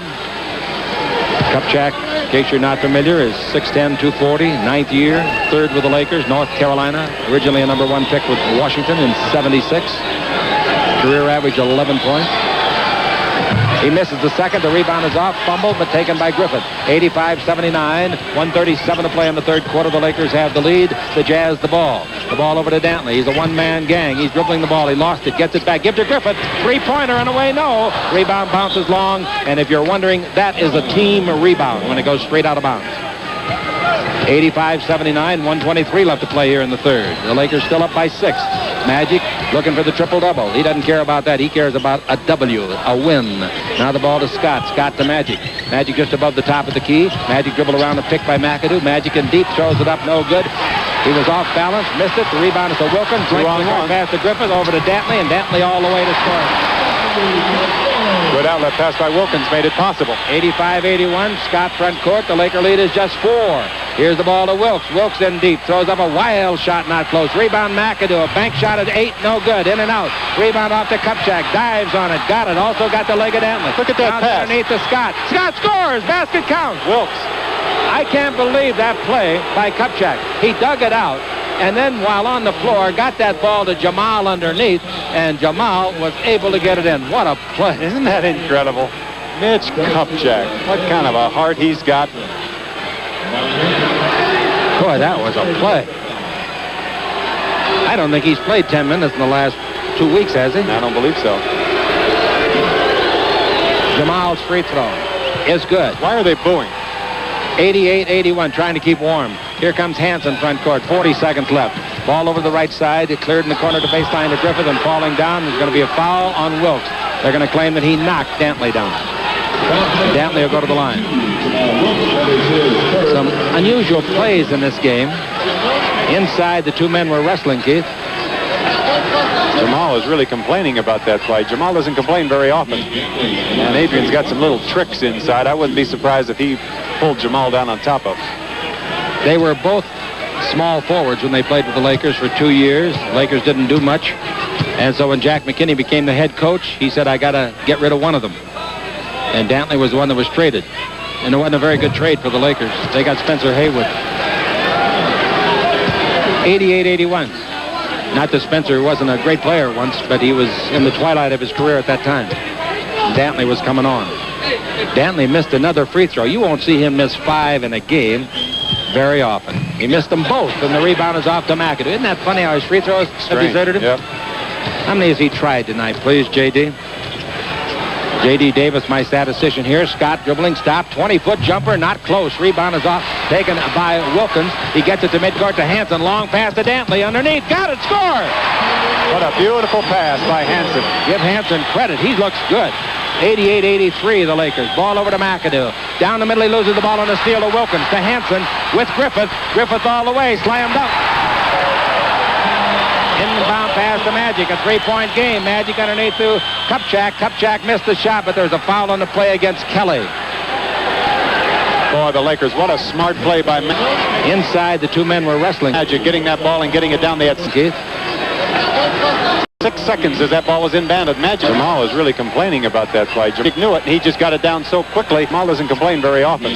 Kupchak, in case you're not familiar, is 6'10", 240, 9th year, 3rd with the Lakers, North Carolina, originally a number 1 pick with Washington in 76. Career average 11 points. He misses the second. The rebound is off. Fumbled, but taken by Griffith. 85-79. 1:37 to play in the third quarter. The Lakers have the lead. The Jazz the ball. The ball over to Dantley. He's a one-man gang. He's dribbling the ball. He lost it. Gets it back. Give to Griffith. Three-pointer and away. No. Rebound bounces long. And if you're wondering, that is a team rebound when it goes straight out of bounds. 85-79. 1:23 left to play here in the third. The Lakers still up by 6. Magic looking for the triple-double. He doesn't care about that. He cares about a W, a win. Now the ball to Scott. Scott to Magic. Magic just above the top of the key. Magic dribbled around a pick by McAdoo. Magic in deep, throws it up, no good. He was off balance, missed it. The rebound is to Wilkins. Pass to Griffith, over to Dantley, and Dantley all the way to score. Good outlet pass by Wilkins made it possible. 85-81. Scott front court. The Laker lead is just 4. Here's the ball to Wilkes. Wilkes in deep. Throws up a wild shot, not close. Rebound McAdoo. A bank shot at 8, no good. In and out. Rebound off to Kupchak. Dives on it. Got it. Also got the leg of Dantley. Look at that pass. Underneath to Scott. Scott scores. Basket counts. Wilkes. I can't believe that play by Kupchak. He dug it out. And then while on the floor, got that ball to Jamal underneath, and Jamal was able to get it in. What a play. Isn't that incredible? Mitch Kupchak. What kind of a heart he's got. Boy, that was a play. I don't think he's played 10 minutes in the last 2 weeks, has he? I don't believe so. Jamal's free throw is good. Why are they booing? 88-81, trying to keep warm. Here comes Hansen front court. 40 seconds left. Ball over the right side. It cleared in the corner to baseline to Griffith, and falling down. There's going to be a foul on Wilkes. They're going to claim that he knocked Dantley down. Dantley will go to the line. Some unusual plays in this game. Inside, the two men were wrestling, Keith. Jamal is really complaining about that play. Jamal doesn't complain very often. And Adrian's got some little tricks inside. I wouldn't be surprised if he pulled Jamal down on top of. They were both small forwards when they played with the Lakers for 2 years. Lakers didn't do much. And so when Jack McKinney became the head coach, he said, I got to get rid of one of them. And Dantley was the one that was traded. And it wasn't a very good trade for the Lakers. They got Spencer Haywood. 88-81. Not that Spencer wasn't a great player once, but he was in the twilight of his career at that time. Dantley was coming on. Dantley missed another free throw. You won't see him miss 5 in a game very often. He missed them both, and the rebound is off to McAdoo. Isn't that funny how his free throws have deserted him? Yep. How many has he tried tonight, please, J.D.? J.D. Davis, my statistician here. Scott dribbling, stop, 20-foot jumper, not close. Rebound is off, taken by Wilkins. He gets it to midcourt to Hansen. Long pass to Dantley underneath. Got it, score! What a beautiful pass by Hansen. Give Hansen credit. He looks good. 88-83, the Lakers. Ball over to McAdoo. Down the middle, he loses the ball on a steal to Wilkins. To Hansen with Griffith. Griffith all the way, slammed up. Inbound pass to Magic, a three-point game. Magic underneath to Kupchak. Kupchak missed the shot, but there's a foul on the play against Kelly. Boy, the Lakers, what a smart play by Magic. Inside, the two men were wrestling. Magic getting that ball and getting it down. They had Keith. 6 seconds as that ball was inbounded. Magic. Jamal is really complaining about that play. Magic knew it, and he just got it down so quickly. Jamal doesn't complain very often.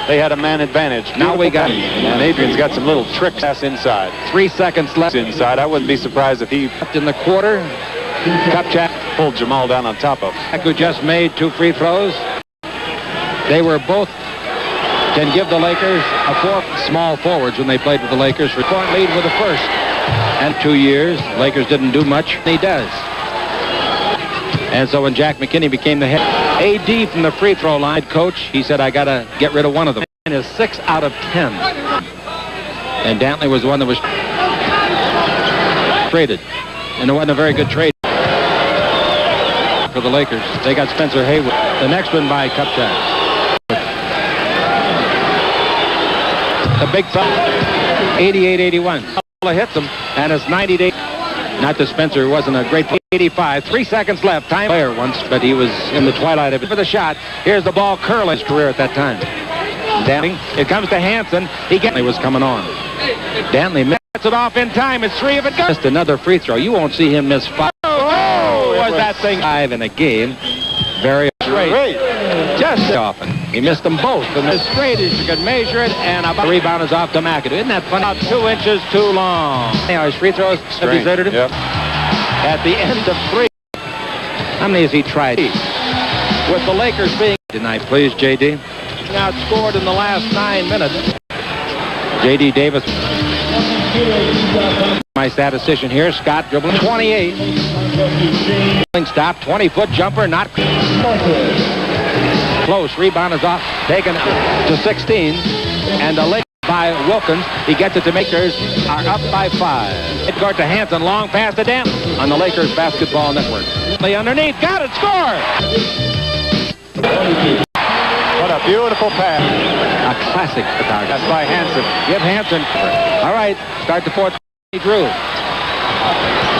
They had a man advantage. Now we got... And Adrian's got some little tricks. Pass inside. 3 seconds left. Inside. I wouldn't be surprised if he... In the quarter, Kupchak pulled Jamal down on top of. Who just made 2 free throws. They were both... Can give the Lakers a 4 small forwards when they played with the Lakers for point lead with the first. And 2 years, Lakers didn't do much. He does. And so when Jack McKinney became the head AD from the free throw line coach, he said, I got to get rid of one of them. And is 6 out of 10. And Dantley was the one that was traded. And it wasn't a very good trade for the Lakers. They got Spencer Haywood. The next one by Kupchak. The big foul. 88-81. Hits him, and it's 90 days. Not that Spencer wasn't a great 85. 3 seconds left. Time player once, but he was in the twilight of it. For the shot, here's the ball. Curley's career at that time. Dantley. It comes to Hansen. He was coming on. Dantley gets it off in time. It's 3 if it goes. Just another free throw. You won't see him miss 5. Oh, was that thing 5 in a game? Very straight. Just often. He missed them both. And as straight as you could measure it, and the rebound is off to McAdoo. Isn't that funny? About 2 inches too long. His free throws have deserted him. Yep. At the end of 3. How many has he tried? With the Lakers being tonight, please, J.D. Outscored in the last 9 minutes. J.D. Davis. My statistician here, Scott dribbling 28. Stop, 20-foot jumper, not close. Rebound is off, taken to 16. And the Lakers by Wilkins. He gets it to Makers, are up by 5. Midcourt to Hansen, long pass to Dent on the Lakers Basketball Network. Underneath, got it, score! What a beautiful pass. A classic photography. That's by Hansen. Give Hansen. All right, start the fourth.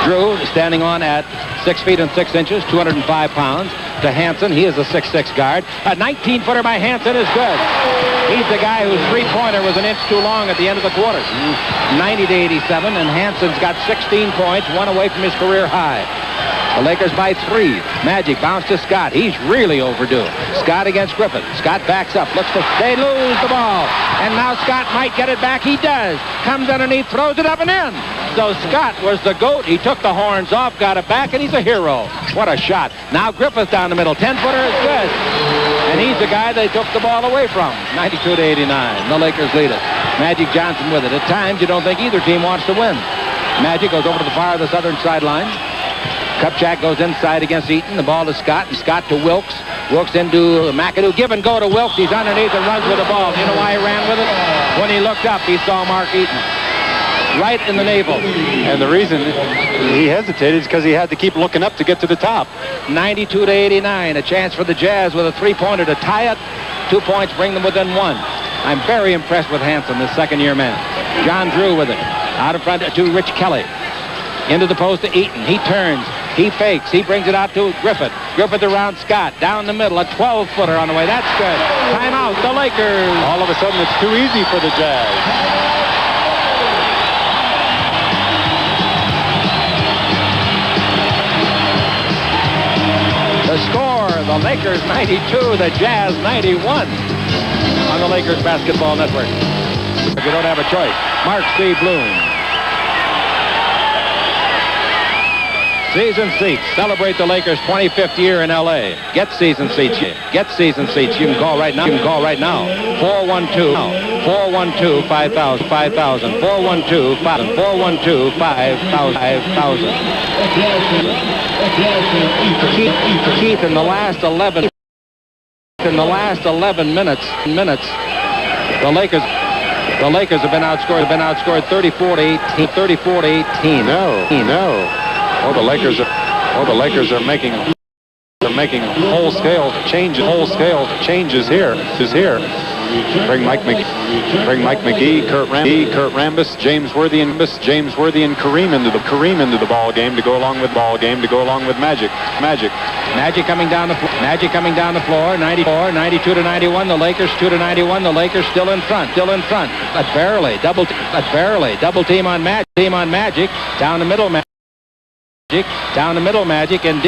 Drew standing on at 6 feet and 6 inches, 205 pounds. To Hansen, he is a 6'6" guard. A 19-footer by Hansen is good. He's the guy whose three-pointer was an inch too long at the end of the quarter. 90-87, and Hansen's got 16 points, one away from his career high. The Lakers by 3. Magic bounce to Scott. He's really overdue. Scott against Griffin. Scott backs up. Looks for... They lose the ball. And now Scott might get it back. He does. Comes underneath, throws it up and in. So Scott was the GOAT. He took the horns off, got it back, and he's a hero. What a shot. Now Griffith down the middle. 10-footer is good. And he's the guy they took the ball away from. 92-89. The Lakers lead it. Magic Johnson with it. At times, you don't think either team wants to win. Magic goes over to the far of the southern sideline. Kupchak goes inside against Eaton. The ball to Scott, and Scott to Wilkes. Wilkes into McAdoo. Give and go to Wilkes. He's underneath and runs with the ball. Do you know why he ran with it? When he looked up, he saw Mark Eaton. Right in the navel. And the reason he hesitated is because he had to keep looking up to get to the top. 92-89. A chance for the Jazz with a three-pointer to tie it. 2 points bring them within 1. I'm very impressed with Hansen, this second-year man. John Drew with it. Out in front to Rich Kelly. Into the post to Eaton. He turns. He fakes. He brings it out to Griffith. Griffith around Scott. Down the middle. A 12-footer on the way. That's good. Timeout. The Lakers. All of a sudden, it's too easy for the Jazz. The score, the Lakers 92, the Jazz 91 on the Lakers Basketball Network. If you don't have a choice, Mark C. Bloom. Season seats. Celebrate the Lakers' 25th year in L.A. Get season seats. Get season seats. You can call right now. 412-5000. 412-5000. Keith, in the last 11 minutes, the Lakers have been outscored 34-18. No. Oh, the Lakers are making whole-scale changes here. Bring Mike McGee, Kurt Rambis, James Worthy, and Kareem into the ball game to go along with Magic. Magic coming down the floor. 92-91. The Lakers 2-91. The Lakers still in front, but barely. Double team on Magic. Down the middle, Magic, and